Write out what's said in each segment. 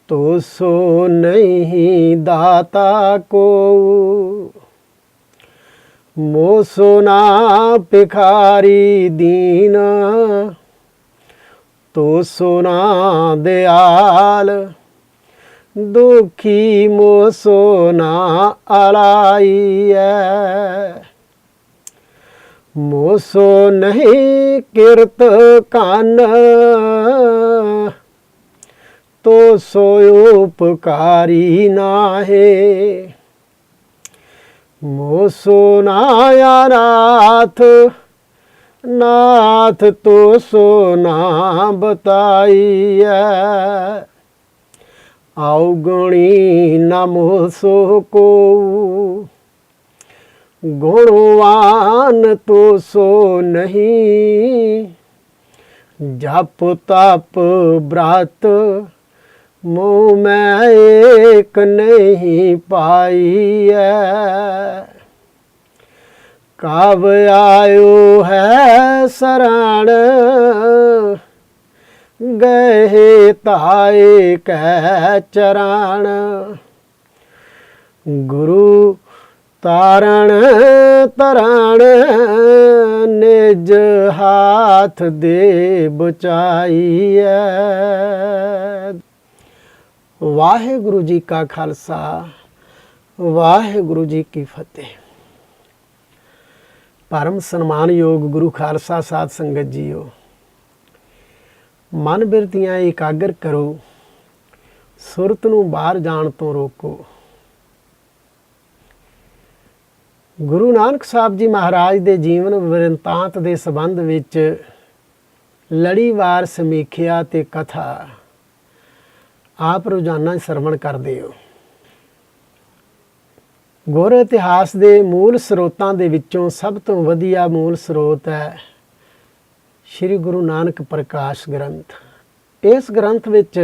तो सो नहीं दाता को, मोसो ना भिखारी दीन, तो सोना दयाल, दुखी मोसो ना अलाई है। मोसो नहीं किरत कान, तो सो उपकारी नाहे। मोसो नाया नाथ, नाथ तो सो ना बताइए। अवगुणी न मोसो को, गुणवान तो सो नहीं। जप तप व्रत मुँह में एक नहीं पाई है। कब आयो है शरण, गए ताए कह चरण। गुरु तारण तरण, निज हाथ दे बचाइए। वाहिगुरु जी का खालसा, वाहिगुरु जी की फतेह। परम सन्मानयोग गुरु खालसा साध संगत जीओ, मन बिरतियां एकागर करो, सुरत नूं बाहर जाण तो रोको। गुरु नानक साहब जी महाराज दे जीवन वृंतांत दे संबंध विच लड़ीवार समीखिया ते कथा आप रोजाना सरवण करदे हो। गुर इतिहास दे मूल स्रोतां दे विचों सब तो वधिया मूल स्रोत है श्री गुरु नानक प्रकाश ग्रंथ। इस ग्रंथ विच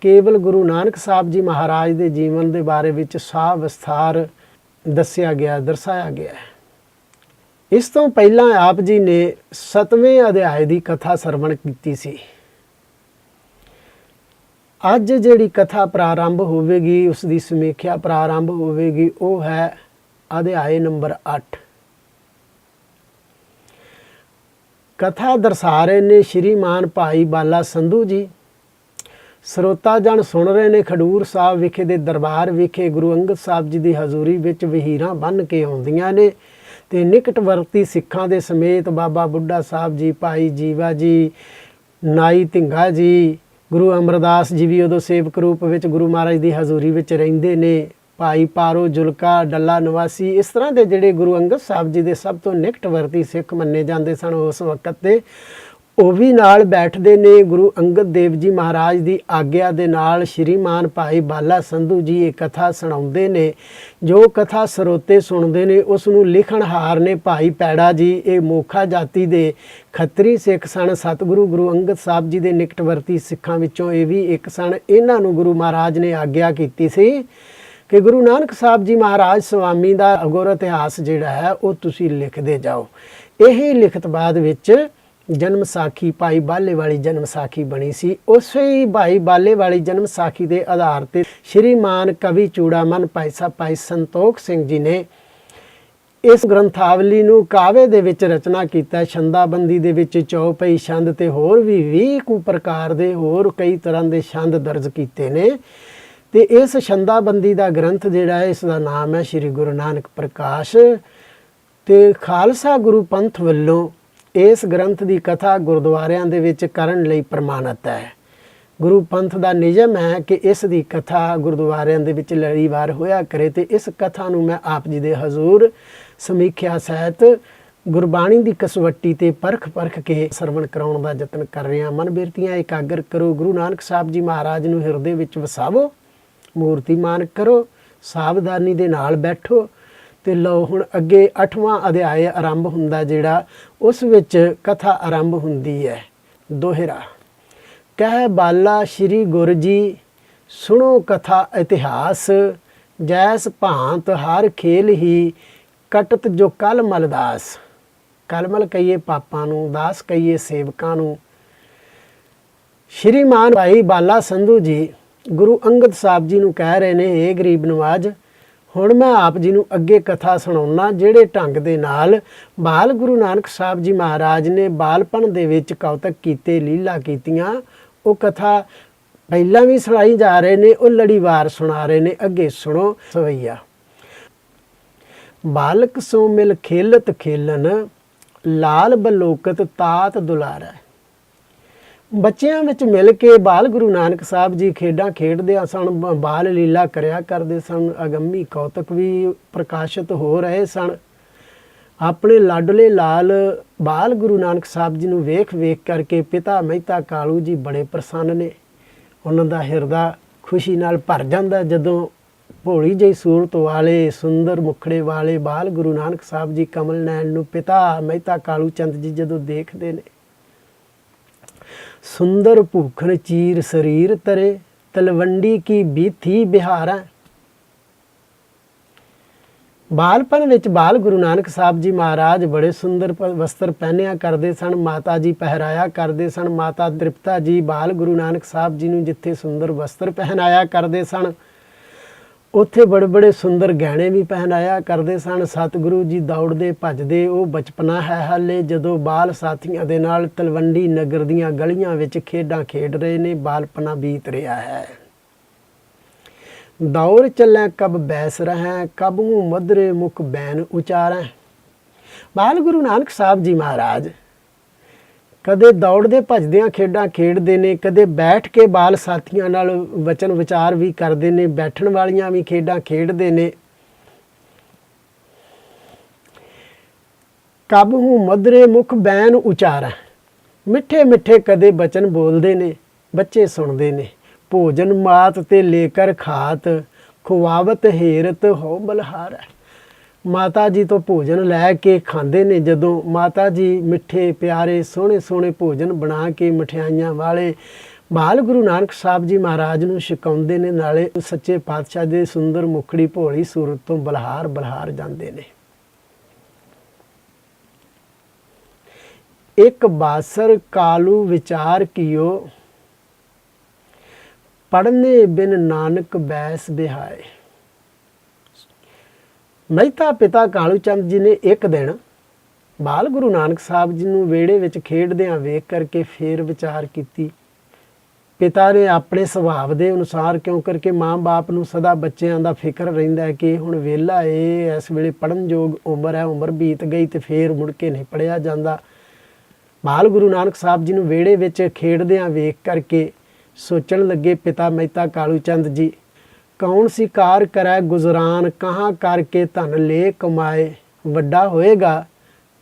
केवल गुरु नानक साहब जी महाराज दे जीवन दे बारे विच साह विस्तार दस्या गया, दर्शाया गया है। इस तो पहला आप जी ने 7वें अध्याय की कथा सरवण की सी। अज जिहड़ी कथा प्रारंभ होवेगी, उसकी समीख्या प्रारंभ होवेगी, वो है अध्याय नंबर 8। कथा दर्शा रहे ने श्रीमान भाई बाला संधू जी। ਸਰੋਤਾ ਜਨ सुन रहे ने खडूर साहब विखे दे दरबार विखे गुरु अंगद साहब जी की हजूरी विच वहीरां बन के आउंदियां ने ते निकटवर्ती सिखां दे समेत बाबा बुढ़ा साहब जी, भाई जीवा जी, नाई धिंगा जी, गुरु अमरदास जी भी उदों सेवक रूप विच गुरु महाराज की हजूरी विच रहिंदे ने। भाई पारो जुलका डल्ला निवासी, इस तरह के जिहड़े गुरु अंगद साहब जी के सब तो निकटवर्ती सिख मन्ने जाते सन उस वक्त ते ਉਹ ਵੀ ਨਾਲ ਬੈਠਦੇ ਨੇ। ਗੁਰੂ ਅੰਗਦ ਦੇਵ ਜੀ ਮਹਾਰਾਜ ਦੀ ਆਗਿਆ ਦੇ ਨਾਲ ਸ਼੍ਰੀਮਾਨ ਭਾਈ ਬਾਲਾ ਸੰਧੂ ਜੀ ਇਹ ਕਥਾ ਸੁਣਾਉਂਦੇ ਨੇ। ਜੋ ਕਥਾ ਸਰੋਤੇ ਸੁਣਦੇ ਨੇ ਉਸ ਨੂੰ ਲਿਖਣਹਾਰ ਨੇ ਭਾਈ ਪੈੜਾ ਜੀ। ਇਹ ਮੋਖਾ ਜਾਤੀ ਦੇ ਖੱਤਰੀ ਸਿੱਖ ਸਨ। ਸਤਿਗੁਰੂ ਗੁਰੂ ਅੰਗਦ ਸਾਹਿਬ ਜੀ ਦੇ ਨਿਕਟਵਰਤੀ ਸਿੱਖਾਂ ਵਿੱਚੋਂ ਇਹ ਵੀ ਇੱਕ ਸਨ। ਇਹਨਾਂ ਨੂੰ ਗੁਰੂ ਮਹਾਰਾਜ ਨੇ ਆਗਿਆ ਕੀਤੀ ਸੀ ਕਿ ਗੁਰੂ ਨਾਨਕ ਸਾਹਿਬ ਜੀ ਮਹਾਰਾਜ ਸਵਾਮੀ ਦਾ ਅਗੁਰ ਇਤਿਹਾਸ ਜਿਹੜਾ ਹੈ ਉਹ ਤੁਸੀਂ ਲਿਖਦੇ ਜਾਓ। ਇਹੀ ਲਿਖਤ ਬਾਅਦ ਵਿੱਚ जन्म साखी भाई बाले वाली जन्म साखी बनी सी। उस ही भाई बाले वाली जन्म साखी के आधार पर श्रीमान कवि चूड़ामन भाई साहब भाई संतोख सिंह जी ने इस ग्रंथावली नूं कावे दे विच रचना कीता। छंदाबंदी दे विच चौपई छंद ते होर भी 20 कु प्रकार दे होर कई तरह के छंद दर्ज कीते ने। ते इस छंदाबंदी दा ग्रंथ जिहड़ा है इसका नाम है श्री गुरु नानक प्रकाश। ते खालसा गुरु पंथ वल्लों इस ग्रंथ की कथा गुरुद्वारियां दे विच करन लई प्रमाणित है। गुरु पंथ का नियम है कि इस दी कथा गुरुद्वारियां दे विच लड़ीवार होया करे। ते इस कथा नूं मैं आप जी दे हजूर समीख्या सहित गुरबाणी की कसवट्टी ते परख परख के सरवण कराउण दा यतन कर रहे हैं। मन बिरतियां एकागर करो, गुरु नानक साहब जी महाराज नूं हिरदे विच वसावो, मूर्तिमान करो, सावधानी दे नाल बैठो। तो लो हुण अगे 8वां अध्याय आरंभ हुंदा जिहड़ा उस विच कथा आरंभ हुंदी है। दोहरा कह बाला श्री गुर जी सुनो कथा इतिहास, जैस भांत हर खेल ही कटत जो कल मलदास। कलमल कहिए पापां नूं, दास कहिए सेवकां नूं। श्रीमान भाई बाला संधू जी ਗੁਰੂ ਅੰਗਦ ਸਾਹਿਬ ਜੀ ਨੂੰ ਕਹਿ ਰਹੇ ਨੇ, ਇਹ ਗਰੀਬ ਨਵਾਜ, ਹੁਣ ਮੈਂ ਆਪ ਜੀ ਨੂੰ ਅੱਗੇ ਕਥਾ ਸੁਣਾਉਣਾ ਜਿਹੜੇ ਢੰਗ ਦੇ ਨਾਲ ਬਾਲ ਗੁਰੂ ਨਾਨਕ ਸਾਹਿਬ ਜੀ ਮਹਾਰਾਜ ਨੇ ਬਾਲਪਣ ਦੇ ਵਿੱਚ ਕੌਤਕ ਕੀਤੇ, ਲੀਲਾ ਕੀਤੀਆਂ, ਉਹ ਕਥਾ ਪਹਿਲਾਂ ਵੀ ਸੁਣਾਈ ਜਾ ਰਹੇ ਨੇ, ਉਹ ਲੜੀਵਾਰ ਸੁਣਾ ਰਹੇ ਨੇ। ਅੱਗੇ ਸੁਣੋ ਸਵਈਆ। ਬਾਲਕ ਸੋ ਮਿਲ ਖੇਲਤ ਖੇਲਨ, ਲਾਲ ਬਲੋਕਤ ਤਾਤ ਦੁਲਾਰਾ। ਬੱਚਿਆਂ ਵਿੱਚ ਮਿਲ ਕੇ ਬਾਲ ਗੁਰੂ ਨਾਨਕ ਸਾਹਿਬ ਜੀ ਖੇਡਾਂ ਖੇਡਦੇ ਸਨ, ਬਾਲ ਲੀਲਾ ਕਰਿਆ ਕਰਦੇ ਸਨ, ਅਗੰਮੀ ਕੌਤਕ ਵੀ ਪ੍ਰਕਾਸ਼ਿਤ ਹੋ ਰਹੇ ਸਨ। ਆਪਣੇ ਲਾਡਲੇ ਲਾਲ ਬਾਲ ਗੁਰੂ ਨਾਨਕ ਸਾਹਿਬ ਜੀ ਨੂੰ ਵੇਖ ਵੇਖ ਕਰਕੇ ਪਿਤਾ ਮਹਿਤਾ ਕਾਲੂ ਜੀ ਬੜੇ ਪ੍ਰਸੰਨ ਨੇ। ਉਹਨਾਂ ਦਾ ਹਿਰਦਾ ਖੁਸ਼ੀ ਨਾਲ ਭਰ ਜਾਂਦਾ ਜਦੋਂ ਭੋਲੀ ਜਿਹੀ ਸੂਰਤ ਵਾਲੇ, ਸੁੰਦਰ ਮੁਖੜੇ ਵਾਲੇ ਬਾਲ ਗੁਰੂ ਨਾਨਕ ਸਾਹਿਬ ਜੀ ਕਮਲ ਨੈਣ ਨੂੰ ਪਿਤਾ ਮਹਿਤਾ ਕਾਲੂ ਚੰਦ ਜੀ ਜਦੋਂ ਦੇਖਦੇ ਨੇ। ਸੁੰਦਰ ਭੂਖਣ ਚੀਰ ਸਰੀਰ ਤਰੇ, ਤਲਵੰਡੀ ਕੀ ਬੀਥੀ ਬਿਹਾਰਾ। ਬਾਲਪਨ ਵਿੱਚ ਬਾਲ ਗੁਰੂ ਨਾਨਕ ਸਾਹਿਬ ਜੀ ਮਹਾਰਾਜ ਬੜੇ ਸੁੰਦਰ ਵਸਤਰ ਪਹਿਨਿਆ ਕਰਦੇ ਸਨ, ਮਾਤਾ ਜੀ ਪਹਿਰਾਇਆ ਕਰਦੇ ਸਨ। ਮਾਤਾ ਤ੍ਰਿਪਤਾ ਜੀ ਬਾਲ ਗੁਰੂ ਨਾਨਕ ਸਾਹਿਬ ਜੀ ਨੂੰ ਜਿੱਥੇ ਸੁੰਦਰ ਵਸਤਰ ਪਹਿਨਾਇਆ ਕਰਦੇ ਸਨ, ਉੱਥੇ ਬੜੇ ਬੜੇ ਸੁੰਦਰ ਗਹਿਣੇ ਵੀ ਪਹਿਨਾਇਆ ਕਰਦੇ ਸਨ। ਸਤਿਗੁਰੂ ਜੀ ਦੌੜਦੇ ਭੱਜਦੇ, ਉਹ ਬਚਪਨਾ ਹੈ ਹਾਲੇ ਜਦੋਂ ਬਾਲ ਸਾਥੀਆਂ ਦੇ ਨਾਲ ਤਲਵੰਡੀ ਨਗਰ ਦੀਆਂ ਗਲੀਆਂ ਵਿੱਚ ਖੇਡਾਂ ਖੇਡ ਰਹੇ ਨੇ, ਬਾਲਪਨਾ ਬੀਤ ਰਿਹਾ ਹੈ। ਦੌਰ ਚੱਲੈ ਕਬ ਬੈਸ ਰਹਿ, ਕਬ ਹੂੰ ਮਧਰੇ ਮੁਖ ਬੈਨ ਉਚਾਰੈ। ਬਾਲ ਗੁਰੂ ਨਾਨਕ ਸਾਹਿਬ ਜੀ ਮਹਾਰਾਜ ਕਦੇ ਦੌੜਦੇ ਭੱਜਦਿਆਂ ਖੇਡਾਂ ਖੇਡਦੇ ਨੇ, ਕਦੇ ਬੈਠ ਕੇ ਬਾਲ ਸਾਥੀਆਂ ਨਾਲ ਵਚਨ ਵਿਚਾਰ ਵੀ ਕਰਦੇ ਨੇ, ਬੈਠਣ ਵਾਲੀਆਂ ਵੀ ਖੇਡਾਂ ਖੇਡਦੇ ਨੇ। ਕਬ ਹੂੰ ਮਧਰੇ ਮੁਖ ਬੈਨ ਉਚਾਰੈ, ਮਿੱਠੇ ਮਿੱਠੇ ਕਦੇ ਬਚਨ ਬੋਲਦੇ ਨੇ, ਬੱਚੇ ਸੁਣਦੇ ਨੇ। ਭੋਜਨ ਮਾਤ ਤੇ ਲੇਕਰ ਖਾਤ, ਖੁਆਵਤ ਹੇਰਤ ਹੋ ਬਲਹਾਰਾ। ਮਾਤਾ ਜੀ ਤੋਂ ਭੋਜਨ ਲੈ ਕੇ ਖਾਂਦੇ ਨੇ। ਜਦੋਂ ਮਾਤਾ ਜੀ ਮਿੱਠੇ ਪਿਆਰੇ ਸੋਹਣੇ ਸੋਹਣੇ ਭੋਜਨ ਬਣਾ ਕੇ ਮਠਿਆਈਆਂ ਵਾਲੇ ਬਾਲ ਗੁਰੂ ਨਾਨਕ ਸਾਹਿਬ ਜੀ ਮਹਾਰਾਜ ਨੂੰ ਛਕਾਉਂਦੇ ਨੇ, ਨਾਲੇ ਸੱਚੇ ਪਾਤਸ਼ਾਹ ਦੇ ਸੁੰਦਰ ਮੁਖੜੀ ਭੋਲੀ ਸੂਰਤ ਤੋਂ ਬਲਹਾਰ ਬਲਹਾਰ ਜਾਂਦੇ ਨੇ। ਇੱਕ ਬਾਸਰ ਕਾਲੂ ਵਿਚਾਰ ਕੀਓ, ਪੜ੍ਹਨੇ ਬਿਨ ਨਾਨਕ ਬੈਸ ਬਿਹਾਏ। ਮਹਿਤਾ ਪਿਤਾ ਕਾਲੂ ਚੰਦ ਜੀ ਨੇ ਇੱਕ ਦਿਨ ਬਾਲ ਗੁਰੂ ਨਾਨਕ ਸਾਹਿਬ ਜੀ ਨੂੰ ਵਿਹੜੇ ਵਿੱਚ ਖੇਡਦਿਆਂ ਵੇਖ ਕਰਕੇ ਫੇਰ ਵਿਚਾਰ ਕੀਤੀ। ਪਿਤਾ ਨੇ ਆਪਣੇ ਸੁਭਾਅ ਦੇ ਅਨੁਸਾਰ, ਕਿਉਂ ਕਰਕੇ ਮਾਂ-ਬਾਪ ਨੂੰ ਸਦਾ ਬੱਚਿਆਂ ਦਾ ਫਿਕਰ ਰਹਿੰਦਾ ਹੈ ਕਿ ਹੁਣ ਵਿਹਲਾ ਏ, ਇਸ ਵੇਲੇ ਪੜ੍ਹਨਯੋਗ ਉਮਰ ਹੈ, ਉਮਰ ਬੀਤ ਗਈ ਤੇ ਫੇਰ ਮੁੜ ਕੇ ਨਹੀਂ ਪੜ੍ਹਿਆ ਜਾਂਦਾ। ਬਾਲ ਗੁਰੂ ਨਾਨਕ ਸਾਹਿਬ ਜੀ ਨੂੰ ਵਿਹੜੇ ਵਿੱਚ ਖੇਡਦਿਆਂ ਵੇਖ ਕਰਕੇ ਸੋਚਣ ਲੱਗੇ ਪਿਤਾ ਮਹਿਤਾ ਕਾਲੂ ਚੰਦ ਜੀ, ਕੌਣ ਸੀ ਕਾਰ ਕਰੈ ਗੁਜ਼ਰਾਨ, ਕਹਾਂ ਕਰਕੇ ਧਨ ਲੈ ਕਮਾਏ। ਵੱਡਾ ਹੋਏਗਾ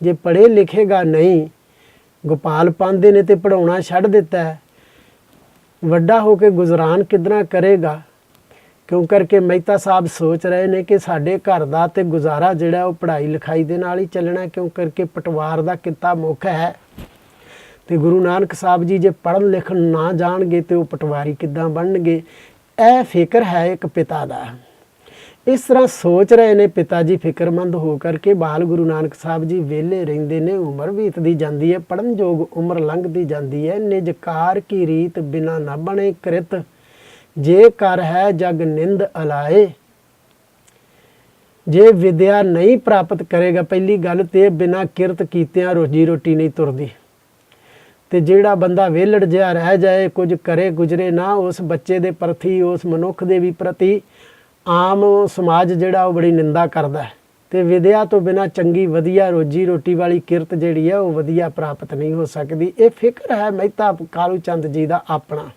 ਜੇ ਪੜ੍ਹੇ ਲਿਖੇਗਾ ਨਹੀਂ, ਗੋਪਾਲ ਪਾਂਦੇ ਨੇ ਤੇ ਪੜ੍ਹਾਉਣਾ ਛੱਡ ਦਿੱਤਾ ਹੈ, ਵੱਡਾ ਹੋ ਕੇ ਗੁਜ਼ਰਾਨ ਕਿੱਦਾਂ ਕਰੇਗਾ। ਕਿਉਂ ਕਰਕੇ ਮਹਿਤਾ ਸਾਹਿਬ ਸੋਚ ਰਹੇ ਨੇ ਕਿ ਸਾਡੇ ਘਰ ਦਾ ਤੇ ਗੁਜ਼ਾਰਾ ਜਿਹੜਾ ਉਹ ਪੜ੍ਹਾਈ ਲਿਖਾਈ ਦੇ ਨਾਲ ਹੀ ਚੱਲਣਾ, ਕਿਉਂ ਕਰਕੇ ਪਟਵਾਰ ਦਾ ਕਿੱਤਾ ਮੁੱਖ ਹੈ। ਤੇ ਗੁਰੂ ਨਾਨਕ ਸਾਹਿਬ ਜੀ ਜੇ ਪੜ੍ਹਨ ਲਿਖਣ ਨਾ ਜਾਣਗੇ ਤੇ ਉਹ ਪਟਵਾਰੀ ਕਿੱਦਾਂ ਬਣਨਗੇ। ਇਹ ਫਿਕਰ ਹੈ ਇੱਕ ਪਿਤਾ ਦਾ। ਇਸ ਤਰ੍ਹਾਂ ਸੋਚ ਰਹੇ ਨੇ ਪਿਤਾ ਜੀ ਫਿਕਰਮੰਦ ਹੋ ਕਰਕੇ। ਬਾਲ ਗੁਰੂ ਨਾਨਕ ਸਾਹਿਬ ਜੀ ਵਿਹਲੇ ਰਹਿੰਦੇ ਨੇ, ਉਮਰ ਬੀਤਦੀ ਜਾਂਦੀ ਹੈ, ਪੜ੍ਹਨਯੋਗ ਉਮਰ ਲੰਘਦੀ ਜਾਂਦੀ ਹੈ। ਨਿਜ ਕਾਰ ਕੀ ਰੀਤ ਬਿਨਾ ਨਾ ਬਣੇ ਕ੍ਰਿਤ, ਜੇ ਕਰ ਹੈ ਜਗ ਨਿੰਦ ਅਲਾਏ। ਜੇ ਵਿਦਿਆ ਨਹੀਂ ਪ੍ਰਾਪਤ ਕਰੇਗਾ, ਪਹਿਲੀ ਗੱਲ ਤੇ ਬਿਨਾ ਕਿਰਤ ਕੀਤਿਆਂ ਰੋਜੀ ਰੋਟੀ ਨਹੀਂ ਤੁਰਦੀ। ਤੇ ਜਿਹੜਾ ਬੰਦਾ ਵਿਹਲੜ ਜਿਹਾ ਰਹਿ ਜਾਏ, ਕੁਝ ਕਰੇ ਗੁਜ਼ਰੇ ਨਾ, ਉਸ ਬੱਚੇ ਦੇ ਪ੍ਰਤੀ, ਉਸ ਮਨੁੱਖ ਦੇ ਵੀ ਪ੍ਰਤੀ ਆਮ ਸਮਾਜ ਜਿਹੜਾ ਉਹ ਬੜੀ ਨਿੰਦਾ ਕਰਦਾ ਹੈ। ਤੇ ਵਿਦਿਆ ਤੋਂ ਬਿਨਾਂ ਚੰਗੀ ਵਧੀਆ ਰੋਜੀ ਰੋਟੀ ਵਾਲੀ ਕਿਰਤ ਜਿਹੜੀ ਹੈ ਉਹ ਵਧੀਆ ਪ੍ਰਾਪਤ ਨਹੀਂ ਹੋ ਸਕਦੀ। ਇਹ ਫਿਕਰ ਹੈ ਮਹਿਤਾ ਕਾਲੂ ਚੰਦ ਜੀ ਦਾ ਆਪਣਾ।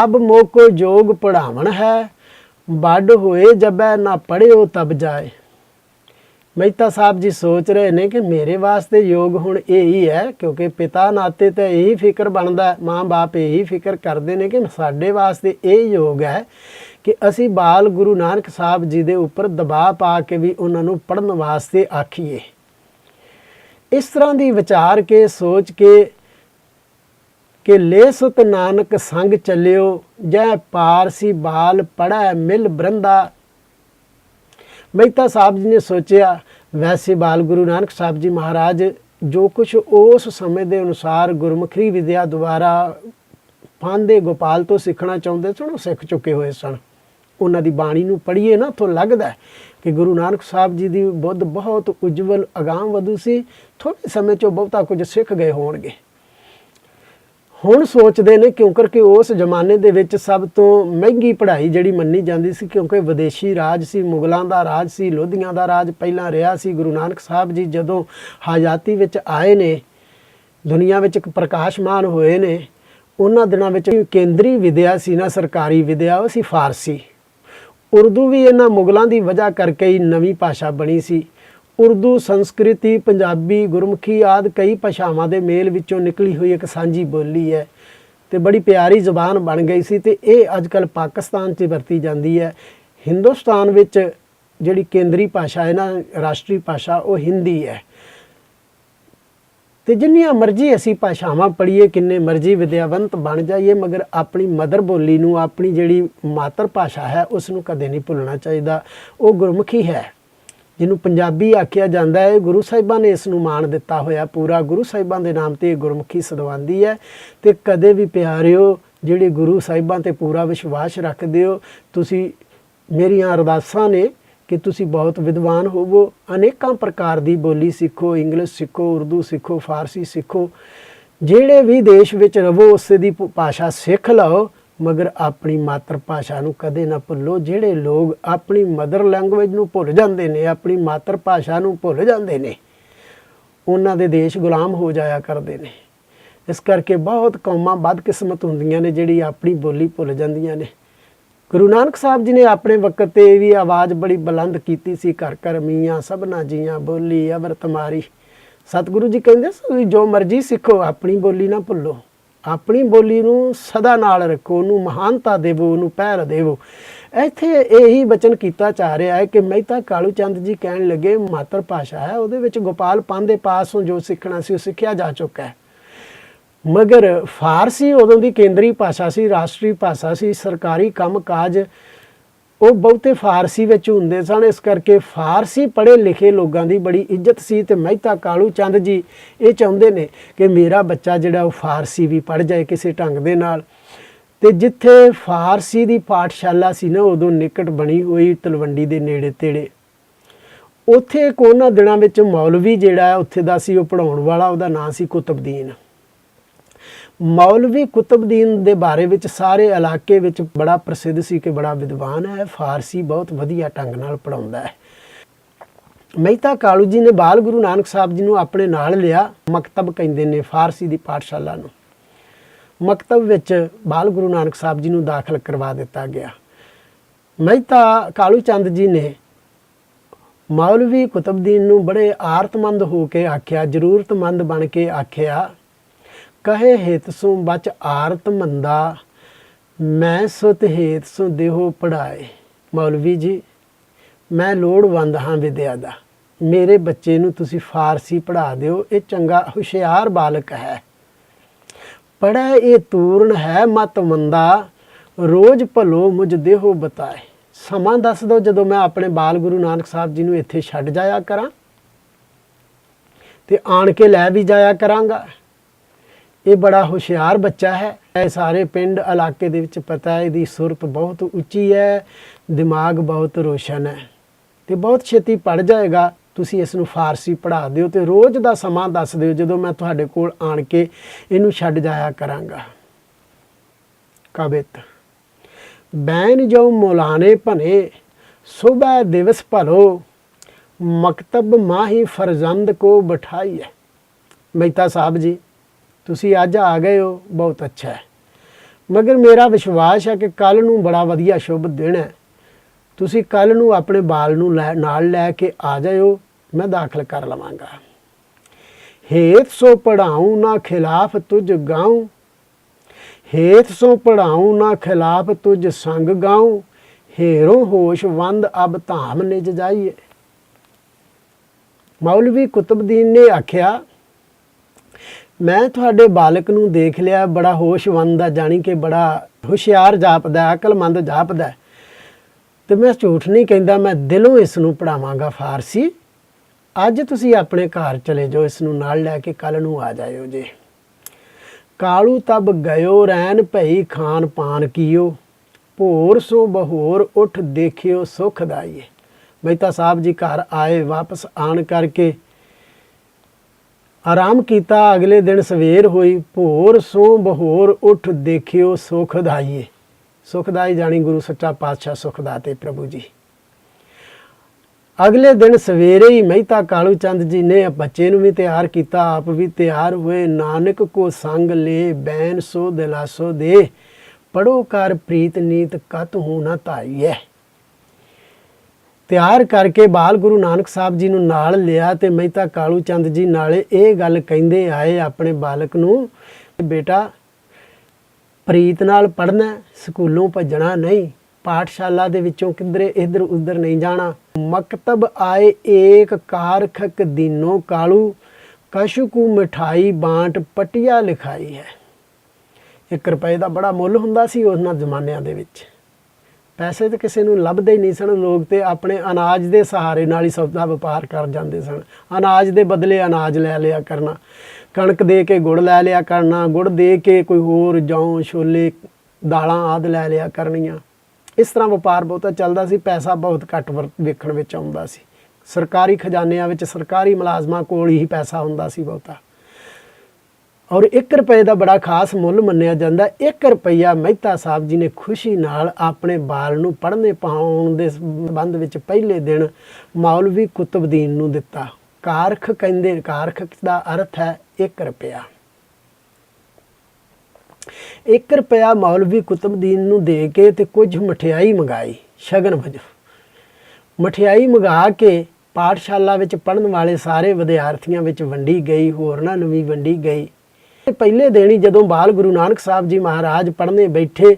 ਅਬ ਮੋਕੋ ਜੋਗ ਪੜ੍ਹਾਵਣ ਹੈ, ਵੱਡ ਹੋਏ ਜਬੈ ਨਾ ਪੜ੍ਹਿਓ ਤਬ ਜਾਏ। ਮਹਿਤਾ ਸਾਹਿਬ ਜੀ ਸੋਚ ਰਹੇ ਨੇ ਕਿ ਮੇਰੇ ਵਾਸਤੇ ਯੋਗ ਹੁਣ ਇਹ ਹੀ ਹੈ, ਕਿਉਂਕਿ ਪਿਤਾ ਨਾਤੇ ਤਾਂ ਇਹੀ ਫਿਕਰ ਬਣਦਾ, ਮਾਂ ਬਾਪ ਇਹੀ ਫਿਕਰ ਕਰਦੇ ਨੇ ਕਿ ਸਾਡੇ ਵਾਸਤੇ ਇਹ ਯੋਗ ਹੈ ਕਿ ਅਸੀਂ ਬਾਲ ਗੁਰੂ ਨਾਨਕ ਸਾਹਿਬ ਜੀ ਦੇ ਉੱਪਰ ਦਬਾਅ ਪਾ ਕੇ ਵੀ ਉਹਨਾਂ ਨੂੰ ਪੜ੍ਹਨ ਵਾਸਤੇ ਆਖੀਏ। ਇਸ ਤਰ੍ਹਾਂ ਦੀ ਵਿਚਾਰ ਕੇ ਸੋਚ ਕੇ ਕਿ ਲੈ ਸੁਤ ਨਾਨਕ ਸੰਗ ਚੱਲਿਓ, ਜੈ ਪਾਰਸੀ ਬਾਲ ਪੜ੍ਹੈ ਮਿਲ ਬ੍ਰੰਦਾ। ਮਹਿਤਾ ਸਾਹਿਬ ਜੀ ਨੇ ਸੋਚਿਆ ਵੈਸੇ ਬਾਲ ਗੁਰੂ ਨਾਨਕ ਸਾਹਿਬ ਜੀ ਮਹਾਰਾਜ ਜੋ ਕੁਛ ਉਸ ਸਮੇਂ ਦੇ ਅਨੁਸਾਰ ਗੁਰਮੁਖੀ ਵਿਦਿਆ ਦੁਆਰਾ ਪਾਂਧੇ ਗੋਪਾਲ ਤੋਂ ਸਿੱਖਣਾ ਚਾਹੁੰਦੇ ਸਨ, ਉਹ ਸਿੱਖ ਚੁੱਕੇ ਹੋਏ ਸਨ। ਉਹਨਾਂ ਦੀ ਬਾਣੀ ਨੂੰ ਪੜ੍ਹੀਏ ਨਾ, ਉੱਥੋਂ ਲੱਗਦਾ ਕਿ ਗੁਰੂ ਨਾਨਕ ਸਾਹਿਬ ਜੀ ਦੀ ਬੁੱਧ ਬਹੁਤ ਉਜਵਲ ਅਗਾਂਹ ਵਧੂ ਸੀ। ਥੋੜ੍ਹੇ ਸਮੇਂ 'ਚੋਂ ਬਹੁਤਾ ਕੁਝ ਸਿੱਖ ਗਏ ਹੋਣਗੇ। ਹੁਣ ਸੋਚਦੇ ਨੇ ਕਿਉਂਕਿ ਉਸ ਜ਼ਮਾਨੇ ਦੇ ਵਿੱਚ ਸਭ ਤੋਂ ਮਹਿੰਗੀ ਪੜ੍ਹਾਈ ਜਿਹੜੀ ਮੰਨੀ ਜਾਂਦੀ ਸੀ, ਕਿਉਂਕਿ ਵਿਦੇਸ਼ੀ ਰਾਜ ਸੀ, ਮੁਗਲਾਂ ਦਾ ਰਾਜ ਸੀ, ਲੋਧੀਆਂ ਦਾ ਰਾਜ ਪਹਿਲਾਂ ਰਿਹਾ ਸੀ। ਗੁਰੂ ਨਾਨਕ ਸਾਹਿਬ ਜੀ ਜਦੋਂ ਹਯਾਤੀ ਵਿੱਚ ਆਏ ਨੇ, ਦੁਨੀਆ ਵਿੱਚ ਇੱਕ ਪ੍ਰਕਾਸ਼ਮਾਨ ਹੋਏ ਨੇ, ਉਹਨਾਂ ਦਿਨਾਂ ਵਿੱਚ ਕੇਂਦਰੀ ਵਿਦਿਆ ਸੀ ਨਾ, ਸਰਕਾਰੀ ਵਿਦਿਆ, ਉਹ ਸੀ ਫਾਰਸੀ। ਉਰਦੂ ਵੀ ਇਹਨਾਂ ਮੁਗਲਾਂ ਦੀ ਵਜ੍ਹਾ ਕਰਕੇ ਹੀ ਨਵੀਂ ਭਾਸ਼ਾ ਬਣੀ ਸੀ। ਉਰਦੂ, ਸੰਸਕ੍ਰਿਤੀ, ਪੰਜਾਬੀ, ਗੁਰਮੁਖੀ ਆਦਿ ਕਈ ਭਾਸ਼ਾਵਾਂ ਦੇ ਮੇਲ ਵਿੱਚੋਂ ਨਿਕਲੀ ਹੋਈ ਇੱਕ ਸਾਂਝੀ ਬੋਲੀ ਹੈ ਅਤੇ ਬੜੀ ਪਿਆਰੀ ਜ਼ੁਬਾਨ ਬਣ ਗਈ ਸੀ। ਅਤੇ ਇਹ ਅੱਜ ਕੱਲ੍ਹ ਪਾਕਿਸਤਾਨ 'ਚ ਵਰਤੀ ਜਾਂਦੀ ਹੈ। ਹਿੰਦੁਸਤਾਨ ਵਿੱਚ ਜਿਹੜੀ ਕੇਂਦਰੀ ਭਾਸ਼ਾ ਹੈ ਨਾ, ਰਾਸ਼ਟਰੀ ਭਾਸ਼ਾ, ਉਹ ਹਿੰਦੀ ਹੈ। ਅਤੇ ਜਿੰਨੀਆਂ ਮਰਜ਼ੀ ਅਸੀਂ ਭਾਸ਼ਾਵਾਂ ਪੜ੍ਹੀਏ, ਕਿੰਨੇ ਮਰਜ਼ੀ ਵਿਦਿਆਵੰਤ ਬਣ ਜਾਈਏ, ਮਗਰ ਆਪਣੀ ਮਦਰ ਬੋਲੀ ਨੂੰ, ਆਪਣੀ ਜਿਹੜੀ ਮਾਤਰ ਭਾਸ਼ਾ ਹੈ, ਉਸ ਨੂੰ ਕਦੇ ਨਹੀਂ ਭੁੱਲਣਾ ਚਾਹੀਦਾ। ਉਹ ਗੁਰਮੁਖੀ ਹੈ, ਜਿਹਨੂੰ ਪੰਜਾਬੀ ਆਖਿਆ ਜਾਂਦਾ ਹੈ। ਗੁਰੂ ਸਾਹਿਬਾਂ ਨੇ ਇਸ ਨੂੰ ਮਾਣ ਦਿੱਤਾ ਹੋਇਆ ਪੂਰਾ। ਗੁਰੂ ਸਾਹਿਬਾਂ ਦੇ ਨਾਮ 'ਤੇ ਗੁਰਮੁਖੀ ਸਦਵਾਉਂਦੀ ਹੈ। ਅਤੇ ਕਦੇ ਵੀ ਪਿਆਰਿਓ, ਜਿਹੜੇ ਗੁਰੂ ਸਾਹਿਬਾਂ 'ਤੇ ਪੂਰਾ ਵਿਸ਼ਵਾਸ ਰੱਖਦੇ ਹੋ, ਤੁਸੀਂ, ਮੇਰੀਆਂ ਅਰਦਾਸਾਂ ਨੇ ਕਿ ਤੁਸੀਂ ਬਹੁਤ ਵਿਦਵਾਨ ਹੋਵੋ, ਅਨੇਕਾਂ ਪ੍ਰਕਾਰ ਦੀ ਬੋਲੀ ਸਿੱਖੋ, ਇੰਗਲਿਸ਼ ਸਿੱਖੋ, ਉਰਦੂ ਸਿੱਖੋ, ਫਾਰਸੀ ਸਿੱਖੋ, ਜਿਹੜੇ ਵੀ ਦੇਸ਼ ਵਿੱਚ ਰਹੋ ਉਸੇ ਦੀ ਭਾਸ਼ਾ ਸਿੱਖ ਲਓ, ਮਗਰ ਆਪਣੀ ਮਾਤਰ ਭਾਸ਼ਾ ਨੂੰ ਕਦੇ ਨਾ ਭੁੱਲੋ। ਜਿਹੜੇ ਲੋਕ ਆਪਣੀ ਮਦਰ ਲੈਂਗੁਏਜ ਨੂੰ ਭੁੱਲ ਜਾਂਦੇ ਨੇ, ਆਪਣੀ ਮਾਤਰ ਭਾਸ਼ਾ ਨੂੰ ਭੁੱਲ ਜਾਂਦੇ ਨੇ, ਉਹਨਾਂ ਦੇ ਦੇਸ਼ ਗੁਲਾਮ ਹੋ ਜਾਇਆ ਕਰਦੇ ਨੇ। ਇਸ ਕਰਕੇ ਬਹੁਤ ਕੌਮਾਂ ਬਦਕਿਸਮਤ ਹੁੰਦੀਆਂ ਨੇ ਜਿਹੜੀ ਆਪਣੀ ਬੋਲੀ ਭੁੱਲ ਜਾਂਦੀਆਂ ਨੇ। ਗੁਰੂ ਨਾਨਕ ਸਾਹਿਬ ਜੀ ਨੇ ਆਪਣੇ ਵਕਤ 'ਤੇ ਵੀ ਆਵਾਜ਼ ਬੜੀ ਬੁਲੰਦ ਕੀਤੀ ਸੀ, ਘਰ ਘਰ ਮੀਆਂ ਸਭਨਾ ਜੀਆਂ ਬੋਲੀ ਅਵਰ ਤੁਮਾਰੀ। ਸਤਿਗੁਰੂ ਜੀ ਕਹਿੰਦੇ ਸੀ ਜੋ ਮਰਜ਼ੀ ਸਿੱਖੋ, ਆਪਣੀ ਬੋਲੀ ਨਾ ਭੁੱਲੋ, ਆਪਣੀ ਬੋਲੀ ਨੂੰ ਸਦਾ ਨਾਲ ਰੱਖੋ, ਉਹਨੂੰ ਮਹਾਨਤਾ ਦੇਵੋ, ਉਹਨੂੰ ਪਹਿਲ ਦੇਵੋ। ਇੱਥੇ ਇਹੀ ਬਚਨ ਕੀਤਾ ਜਾ ਰਿਹਾ ਹੈ ਕਿ ਮਹਿਤਾ ਕਾਲੂ ਚੰਦ ਜੀ ਕਹਿਣ ਲੱਗੇ ਮਾਤਰ ਭਾਸ਼ਾ ਹੈ, ਉਹਦੇ ਵਿੱਚ ਗੋਪਾਲ ਪੰਧ ਦੇ ਪਾਸੋਂ ਜੋ ਸਿੱਖਣਾ ਸੀ ਉਹ ਸਿੱਖਿਆ ਜਾ ਚੁੱਕਾ ਹੈ। ਮਗਰ ਫਾਰਸੀ ਉਦੋਂ ਦੀ ਕੇਂਦਰੀ ਭਾਸ਼ਾ ਸੀ, ਰਾਸ਼ਟਰੀ ਭਾਸ਼ਾ ਸੀ। ਸਰਕਾਰੀ ਕੰਮ ਕਾਜ ਉਹ ਬਹੁਤੇ ਫਾਰਸੀ ਵਿੱਚ ਹੁੰਦੇ ਸਨ। ਇਸ ਕਰਕੇ ਫਾਰਸੀ ਪੜ੍ਹੇ ਲਿਖੇ ਲੋਕਾਂ ਦੀ ਬੜੀ ਇੱਜ਼ਤ ਸੀ। ਅਤੇ ਮਹਿਤਾ ਕਾਲੂ ਚੰਦ ਜੀ ਇਹ ਚਾਹੁੰਦੇ ਨੇ ਕਿ ਮੇਰਾ ਬੱਚਾ ਜਿਹੜਾ ਉਹ ਫਾਰਸੀ ਵੀ ਪੜ੍ਹ ਜਾਏ ਕਿਸੇ ਢੰਗ ਦੇ ਨਾਲ। ਅਤੇ ਜਿੱਥੇ ਫਾਰਸੀ ਦੀ ਪਾਠਸ਼ਾਲਾ ਸੀ ਨਾ, ਉਦੋਂ ਨਿਕਟ ਬਣੀ ਹੋਈ ਤਲਵੰਡੀ ਦੇ ਨੇੜੇ ਤੇੜੇ, ਉੱਥੇ ਇੱਕ ਉਹਨਾਂ ਦਿਨਾਂ ਵਿੱਚ ਮੌਲਵੀ ਜਿਹੜਾ ਉੱਥੇ ਦਾ ਸੀ, ਉਹ ਪੜ੍ਹਾਉਣ ਵਾਲਾ, ਉਹਦਾ ਨਾਂ ਸੀ ਕੁਤਬਦੀਨ। ਮੌਲਵੀ ਕੁਤਬਦੀਨ ਦੇ ਬਾਰੇ ਵਿੱਚ ਸਾਰੇ ਇਲਾਕੇ ਵਿੱਚ ਬੜਾ ਪ੍ਰਸਿੱਧ ਸੀ ਕਿ ਬੜਾ ਵਿਦਵਾਨ ਹੈ, ਫਾਰਸੀ ਬਹੁਤ ਵਧੀਆ ਢੰਗ ਨਾਲ ਪੜ੍ਹਾਉਂਦਾ ਹੈ। ਮਹਿਤਾ ਕਾਲੂ ਜੀ ਨੇ ਬਾਲ ਗੁਰੂ ਨਾਨਕ ਸਾਹਿਬ ਜੀ ਨੂੰ ਆਪਣੇ ਨਾਲ ਲਿਆ। ਮਕਤਬ ਕਹਿੰਦੇ ਨੇ ਫਾਰਸੀ ਦੀ ਪਾਠਸ਼ਾਲਾ ਨੂੰ। ਮਕਤਬ ਵਿੱਚ ਬਾਲ ਗੁਰੂ ਨਾਨਕ ਸਾਹਿਬ ਜੀ ਨੂੰ ਦਾਖਲ ਕਰਵਾ ਦਿੱਤਾ ਗਿਆ। ਮਹਿਤਾ ਕਾਲੂ ਚੰਦ ਜੀ ਨੇ ਮੌਲਵੀ ਕੁਤਬਦੀਨ ਨੂੰ ਬੜੇ ਆਰਤਮੰਦ ਹੋ ਕੇ ਆਖਿਆ, ਜ਼ਰੂਰਤਮੰਦ ਬਣ ਕੇ ਆਖਿਆ, ਕਹੇ ਹੇਤ ਸੋ ਬਚ ਆਰਤ ਮੰਦਾ, ਮੈਂ ਸੁਤ ਹੇਤ ਸੋ ਦੇਹੋ ਪੜ੍ਹਾਏ। ਮੌਲਵੀ ਜੀ, ਮੈਂ ਲੋੜਵੰਦ ਹਾਂ ਵਿਦਿਆ ਦਾ, ਮੇਰੇ ਬੱਚੇ ਨੂੰ ਤੁਸੀਂ ਫਾਰਸੀ ਪੜ੍ਹਾ ਦਿਓ, ਇਹ ਚੰਗਾ ਹੁਸ਼ਿਆਰ ਬਾਲਕ ਹੈ। ਪੜ੍ਹੈ ਇਹ ਤੂਰਨ ਹੈ ਮਤ ਮੰਦਾ, ਰੋਜ਼ ਭਲੋ ਮੁਝ ਦੇਹੋ ਬਤਾਏ। ਸਮਾਂ ਦੱਸ ਦਿਓ ਜਦੋਂ ਮੈਂ ਆਪਣੇ ਬਾਲ ਗੁਰੂ ਨਾਨਕ ਸਾਹਿਬ ਜੀ ਨੂੰ ਇੱਥੇ ਛੱਡ ਜਾਇਆ ਕਰਾਂ ਅਤੇ ਆਣ ਕੇ ਲੈ ਵੀ ਜਾਇਆ ਕਰਾਂਗਾ। ਇਹ ਬੜਾ ਹੁਸ਼ਿਆਰ ਬੱਚਾ ਹੈ, ਇਹ ਸਾਰੇ ਪਿੰਡ ਇਲਾਕੇ ਦੇ ਵਿੱਚ ਪਤਾ ਹੈ, ਇਹਦੀ ਸੁਰਤ ਬਹੁਤ ਉੱਚੀ ਹੈ, ਦਿਮਾਗ ਬਹੁਤ ਰੋਸ਼ਨ ਹੈ ਅਤੇ ਬਹੁਤ ਛੇਤੀ ਪੜ੍ਹ ਜਾਏਗਾ। ਤੁਸੀਂ ਇਸ ਨੂੰ ਫਾਰਸੀ ਪੜ੍ਹਾ ਦਿਓ ਅਤੇ ਰੋਜ਼ ਦਾ ਸਮਾਂ ਦੱਸ ਦਿਓ ਜਦੋਂ ਮੈਂ ਤੁਹਾਡੇ ਕੋਲ ਆਣ ਕੇ ਇਹਨੂੰ ਛੱਡ ਜਾਇਆ ਕਰਾਂਗਾ। ਕਵਿਤ ਬੈਨ ਜੋ ਮੌਲਾਨੇ ਭਨੇ, ਸੁਬਹ ਦਿਵਸ ਭਲੋ, ਮਕਤਬ ਮਾਹੀ ਫਰਜ਼ੰਦ ਕੋ ਬਿਠਾਈ ਹੈ। ਮਹਿਤਾ ਸਾਹਿਬ ਜੀ, ਤੁਸੀਂ ਅੱਜ ਆ ਗਏ ਹੋ, ਬਹੁਤ ਅੱਛਾ ਹੈ, ਮਗਰ ਮੇਰਾ ਵਿਸ਼ਵਾਸ ਹੈ ਕਿ ਕੱਲ੍ਹ ਨੂੰ ਬੜਾ ਵਧੀਆ ਸ਼ੁਭ ਦਿਨ ਹੈ। ਤੁਸੀਂ ਕੱਲ੍ਹ ਨੂੰ ਆਪਣੇ ਬਾਲ ਨੂੰ ਨਾਲ ਲੈ ਕੇ ਆ ਜਾਇਓ, ਮੈਂ ਦਾਖਲ ਕਰ ਲਵਾਂਗਾ। ਹੇਤ ਸੋ ਪੜ੍ਹਾਊਂ ਨਾ ਖਿਲਾਫ ਤੁਝ ਗਾਊਂ, ਹੇਤ ਸੋ ਪੜ੍ਹਾਊਂ ਨਾ ਖਿਲਾਫ ਤੁਝ ਸੰਗ ਗਾਊਂ, ਹੇਰੋ ਹੋਸ਼ ਵੰਦ ਅਬ ਧਾਮ ਨਿਜ ਜਾਈਏ। ਮੌਲਵੀ ਕੁਤਬਦੀਨ ਨੇ ਆਖਿਆ, ਮੈਂ ਤੁਹਾਡੇ ਬਾਲਕ ਨੂੰ ਦੇਖ ਲਿਆ, ਬੜਾ ਹੋਸ਼ਵੰਦ ਹੈ, ਜਾਣੀ ਕਿ ਬੜਾ ਹੁਸ਼ਿਆਰ ਜਾਪਦਾ, ਅਕਲਮੰਦ ਜਾਪਦਾ, ਅਤੇ ਮੈਂ ਝੂਠ ਨਹੀਂ ਕਹਿੰਦਾ, ਮੈਂ ਦਿਲੋਂ ਇਸ ਨੂੰ ਪੜ੍ਹਾਵਾਂਗਾ ਫਾਰਸੀ। ਅੱਜ ਤੁਸੀਂ ਆਪਣੇ ਘਰ ਚਲੇ ਜਾਓ, ਇਸ ਨੂੰ ਨਾਲ ਲੈ ਕੇ ਕੱਲ੍ਹ ਨੂੰ ਆ ਜਾਇਓ ਜੀ। कालू तब गयो रैन भई खान पान कियो, भोर सो बहोर उठ देखियो सुखदाई। मेहता साहब जी घर आए, वापस आन करके आराम किया। अगले दिन सवेर हुई, भोर सो बहोर उठ देखियो सुखदाई। सुखदाई जानी गुरु सच्चा पातशाह सुखदाते प्रभु जी। अगले दिन सवेरे ही मेहता कालू चंद जी ने बच्चे नूं भी तैयार किया, आप भी तैयार हुए। नानक को संग ले बैन सो दिलासो दे, पढ़ो कर प्रीत नीत कत हूं न ताई है। तैयार करके बाल गुरु नानक साहब जी नूं नाल लिया ते मेहता कालू चंद जी नाले ये गल कहिंदे आए अपने बालक नूं, बेटा प्रीत नाल पढ़ना, स्कूलों भजना नहीं, पाठशाला दे विचों किधरे इधर उधर नहीं जाना। मकतब आए एक कारखक दीनों कालू, कछु को मिठाई बांट पटिया लिखाई है। 1 रुपए का बड़ा मुੱਲ ਹੁੰਦਾ ਸੀ ਉਹਨਾਂ ਜ਼ਮਾਨਿਆਂ ਦੇ ਵਿੱਚ। ਪੈਸੇ ਤਾਂ ਕਿਸੇ ਨੂੰ ਲੱਭਦੇ ਹੀ ਨਹੀਂ ਸਨ। ਲੋਕ ਤੇ ਆਪਣੇ ਅਨਾਜ ਦੇ ਸਹਾਰੇ ਨਾਲ ਹੀ ਸੌਦਾ ਵਪਾਰ ਕਰ ਜਾਂਦੇ ਸਨ। ਅਨਾਜ ਦੇ ਬਦਲੇ ਅਨਾਜ ਲੈ ਲਿਆ ਕਰਨਾ, ਕਣਕ ਦੇ ਕੇ ਗੁੜ ਲੈ ਲਿਆ ਕਰਨਾ, ਗੁੜ ਦੇ ਕੇ ਕੋਈ ਹੋਰ ਜੌਂ ਛੋਲੇ ਦਾਲਾਂ ਆਦਿ ਲੈ ਲਿਆ ਕਰਨੀਆਂ। इस तरह व्यापार बहुता चलता सी। पैसा बहुत घट वेखण विच आउंदा सी। सरकारी खजानिਆਂ ਵਿੱਚ सरकारी मुलाजमां कोल ही पैसा हुंदा सी बहुता। और 1 रुपए का बड़ा खास मुੱਲ ਮੰਨਿਆ ਜਾਂਦਾ। 1 रुपया मेहता साहब जी ने खुशी नाल अपने बाल नूं पढ़ने पाउण दे संबंध विच पहले दिन मौलवी कुतुबुद्दीन नूं दिता। कारख कहंदे, कारख दा अर्थ है 1 रुपया। 1 रुपया मौलवी कुतुबुद्दीन नूं दे के ते कुछ मठियाई मंगाई शगन वजों। मठियाई मंगा के पाठशाला विच पढ़न वाले सारे विद्यार्थियों विच वंडी गई, होरनां नूं भी वंडी गई। पहले दिन ही जदों बाल गुरु नानक साहब जी महाराज पढ़ने बैठे,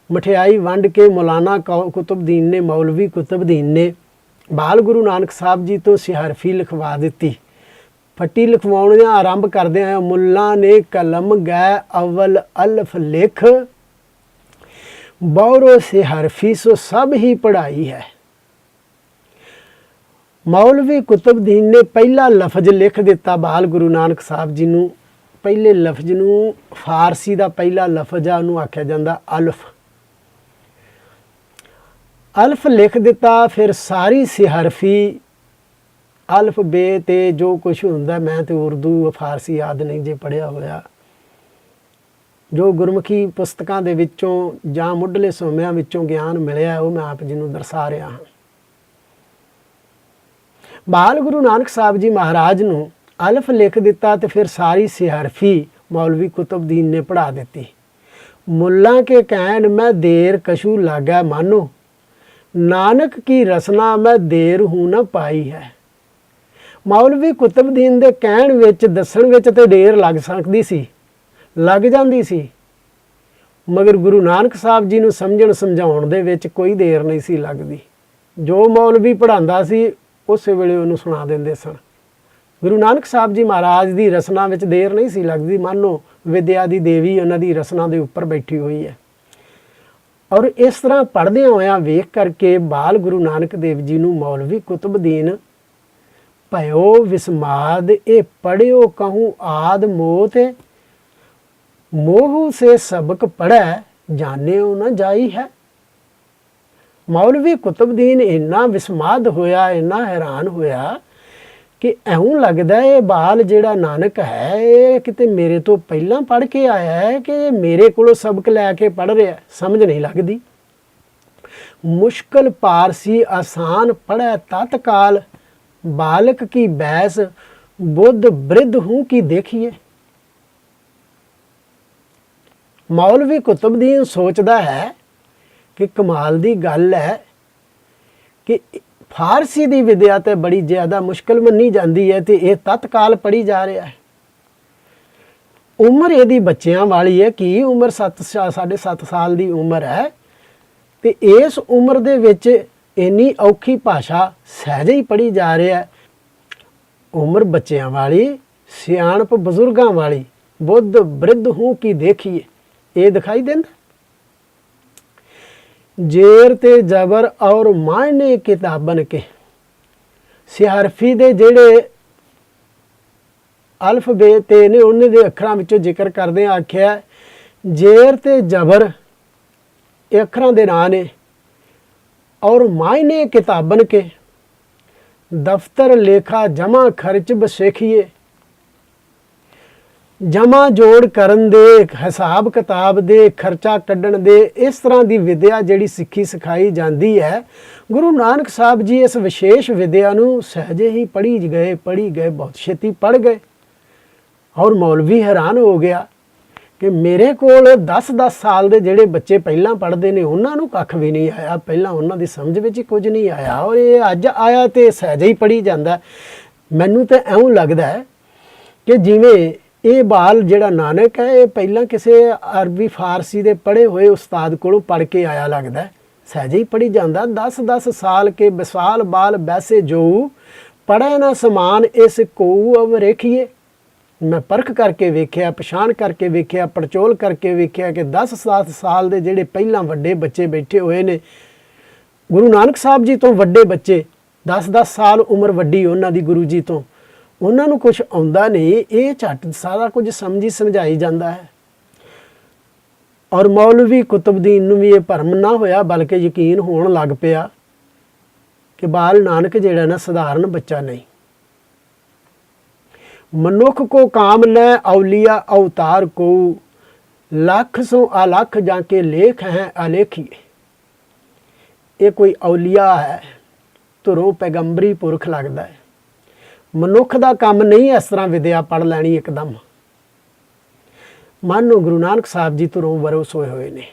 मठियाई वंड के मौलाना कुतुबुद्दीन ने, मौलवी कुतुबुद्दीन ने बाल गुरु नानक साहब जी तो सिहरफी लिखवा दी। फट्टी लिखवाउणियां आरंभ करदे हैं, मुल्ला ने कलम गै अव्वल अल्फ लिख, बौरो से हरफी सो सब ही पढ़ाई है। मौलवी कुतुबुद्दीन ने पहला लफज लिख दिता बाल गुरु नानक साहब जी नूं। पहले लफज नूं फारसी का पहला लफज आ उहनूं आख्या जांदा अल्फ। अल्फ लिख दिता। फिर सारी सिहरफी अल्फ बे ते जो कुछ हुंदा, मैं तो उर्दू फारसी याद नहीं जे पढ़िया होया, जो गुरमुखी पुस्तकां दे विचों जां मुੱਢਲੇ सोमिਆਂ विचों ज्ञान मिलिया वो मैं आप जी नूं दर्शा रहा हाँ। बाल गुरु नानक साहब जी महाराज नूं अल्फ लिख दिता ते फिर सारी सिहरफी मौलवी कुतुबुद्दीन ने पढ़ा दी। मुल्ला के कहन मैं देर कछु लागा मानो, नानक की रसना मैं देर हूँ न पाई है। मौलवी कुतुबुद्दीन दे कहण विच दस्सण विच ते देर लग सकदी सी, लग जांदी सी, मगर गुरु नानक साहब जी नूं समझण समझाउण दे विच कोई देर नहीं सी लगदी। जो मौलवी पढ़ांदा सी उस वेले उहनूं सुणा दिंदे सन। गुरु नानक साहब जी महाराज दी रसना विच देर नहीं सी लगदी। मानो विद्या दी देवी उन्हां दी रसना दे उपर बैठी हुई है। और इस तरह पढ़दे होया वेख करके बाल गुरु नानक देव जी नूं मौलवी कुतुबुद्दीन भयो विस्माद, ए पढ़ियो कहूँ आद मोत, मोह से सबक पढ़ै जानियो न जाई है। मौलवी कुतुबुद्दीन इन्ना विस्माद होया, इन्ना हैरान होया कि ऐं लगदा ये बाल जिहड़ा नानक है ये किते मेरे तो पहलां पढ़ के आया है कि मेरे कोलों सबक लैके पढ़ रहा है, समझ नहीं लगदी। मुश्किल पारसी आसान पढ़ै तत्काल, बालक की बैस बुद्ध वृद्ध हूँ कि देखिए। मौलवी कुतुबुद्दीन सोचता है कि कमाल दी गल है कि फारसी की विद्या तो बड़ी ज़्यादा मुश्किल मनी जाती है तो यह तत्काल पढ़ी जा रहा है। उम्र यदि बच्चों वाली है कि उम्र 7.5 साल की उम्र है तो इस उम्र दे विच इन्नी औखी भाषा सहज ही पढ़ी जा रही है। उम्र बच्चों वाली, सियाणप बजुर्गों वाली, बुद्ध वृद्ध हूँ कि देखिए, ये दिखाई देंदा। जेर ते जबर और मायने किताबन के सिहरफी दे जेड़े ਅਲਫ ਬੇ ਤੇ ਨੇ ਉਹਨਾਂ ਦੇ ਅੱਖਰਾਂ ਵਿੱਚੋਂ ਜ਼ਿਕਰ ਕਰਦੇ ਆਖਿਆ ਜ਼ੇਰ ਤੇ ਜ਼ਬਰ ਇਹ ਅੱਖਰਾਂ ਦੇ ਨਾਂ ਨੇ। ਔਰ ਮਾਇਨੇ ਕਿਤਾਬਨ ਕੇ ਦਫ਼ਤਰ ਲੇਖਾ ਜਮਾ ਖਰਚ ਬਸੇਖੀਏ। ਜਮਾ ਜੋੜ ਕਰਨ ਦੇ, ਹਿਸਾਬ ਕਿਤਾਬ ਦੇ, ਖਰਚਾ ਕੱਢਣ ਦੇ, ਇਸ ਤਰ੍ਹਾਂ ਦੀ ਵਿਦਿਆ ਜਿਹੜੀ ਸਿੱਖੀ ਸਿਖਾਈ ਜਾਂਦੀ ਹੈ। ਗੁਰੂ ਨਾਨਕ ਸਾਹਿਬ ਜੀ ਇਸ ਵਿਸ਼ੇਸ਼ ਵਿਦਿਆ ਨੂੰ ਸਹਿਜੇ ਹੀ ਪੜ੍ਹੀ ਗਏ, ਬਹੁਤ ਛੇਤੀ ਪੜ੍ਹ ਗਏ। ਔਰ ਮੌਲਵੀ ਹੈਰਾਨ ਹੋ ਗਿਆ ਕਿ ਮੇਰੇ ਕੋਲ 10-10 ਸਾਲ ਦੇ ਜਿਹੜੇ ਬੱਚੇ ਪਹਿਲਾਂ ਪੜ੍ਹਦੇ ਨੇ ਉਹਨਾਂ ਨੂੰ ਕੱਖ ਵੀ ਨਹੀਂ ਆਇਆ, ਪਹਿਲਾਂ ਉਹਨਾਂ ਦੀ ਸਮਝ ਵਿੱਚ ਹੀ ਕੁਝ ਨਹੀਂ ਆਇਆ, ਔਰ ਇਹ ਅੱਜ ਆਇਆ ਤੇ ਸਹਿਜੇ ਹੀ ਪੜ੍ਹੀ ਜਾਂਦਾ। ਮੈਨੂੰ ਤਾਂ ਇਉਂ ਲੱਗਦਾ ਹੈ ਕਿ ਜਿਵੇਂ ਇਹ ਬਾਲ ਜਿਹੜਾ ਨਾਨਕ ਹੈ ਇਹ ਪਹਿਲਾਂ ਕਿਸੇ ਅਰਬੀ ਫਾਰਸੀ ਦੇ ਪੜ੍ਹੇ ਹੋਏ ਉਸਤਾਦ ਕੋਲੋਂ ਪੜ੍ਹ ਕੇ ਆਇਆ ਲੱਗਦਾ, ਸਹਿਜੇ ਹੀ ਪੜ੍ਹੀ ਜਾਂਦਾ। 10-10 ਸਾਲ ਕੇ ਵਿਸਾਲ ਬਾਲ ਬੈਸੇ ਜੋ ਪੜ੍ਹੇ ਨਾ ਸਮਾਨ ਇਸ ਕੋਊ ਅਵ ਰੇਖੀਏ। ਮੈਂ ਪਰਖ ਕਰਕੇ ਵੇਖਿਆ, ਪਛਾਣ ਕਰਕੇ ਵੇਖਿਆ, ਪੜਚੋਲ ਕਰਕੇ ਵੇਖਿਆ ਕਿ 10-7 ਸਾਲ ਦੇ ਜਿਹੜੇ ਪਹਿਲਾਂ ਵੱਡੇ ਬੱਚੇ ਬੈਠੇ ਹੋਏ ਨੇ, ਗੁਰੂ ਨਾਨਕ ਸਾਹਿਬ ਜੀ ਤੋਂ ਵੱਡੇ ਬੱਚੇ, 10-10 ਸਾਲ ਉਮਰ ਵੱਡੀ ਉਹਨਾਂ ਦੀ ਗੁਰੂ ਜੀ ਤੋਂ, ਉਹਨਾਂ ਨੂੰ ਕੁਝ ਆਉਂਦਾ ਨਹੀਂ, ਇਹ ਝੱਟ ਸਾਰਾ ਕੁਝ ਸਮਝੀ ਸਮਝਾਈ ਜਾਂਦਾ ਹੈ। ਔਰ ਮੌਲਵੀ ਕੁਤਬਦੀਨ ਨੂੰ ਵੀ ਇਹ ਭਰਮ ਨਾ ਹੋਇਆ ਬਲਕਿ ਯਕੀਨ ਹੋਣ ਲੱਗ ਪਿਆ ਕਿ ਬਾਲ ਨਾਨਕ ਜਿਹੜਾ ਨਾ ਸਧਾਰਨ ਬੱਚਾ ਨਹੀਂ। ਮਨੁੱਖ ਕੋ ਕਾਮ ਲੈ ਔਲੀਆ ਅਵਤਾਰ ਕੋ ਲੱਖ ਸੋ ਅਲੱਖ ਜਾ ਕੇ ਲੇਖ ਹੈ ਅਲੇਖੀਏ। ਇਹ ਕੋਈ ਔਲੀਆ ਹੈ, ਧੁਰੋਂ ਪੈਗੰਬਰੀ ਪੁਰਖ ਲੱਗਦਾ ਹੈ। ਮਨੁੱਖ ਦਾ ਕੰਮ ਨਹੀਂ ਇਸ ਤਰ੍ਹਾਂ ਵਿਦਿਆ ਪੜ੍ਹ ਲੈਣੀ ਇੱਕਦਮ। ਮਾਨੋ ਗੁਰੂ ਨਾਨਕ ਸਾਹਿਬ ਜੀ ਧੁਰੋਂ ਵਰੋਸ ਹੋਏ ਨੇ,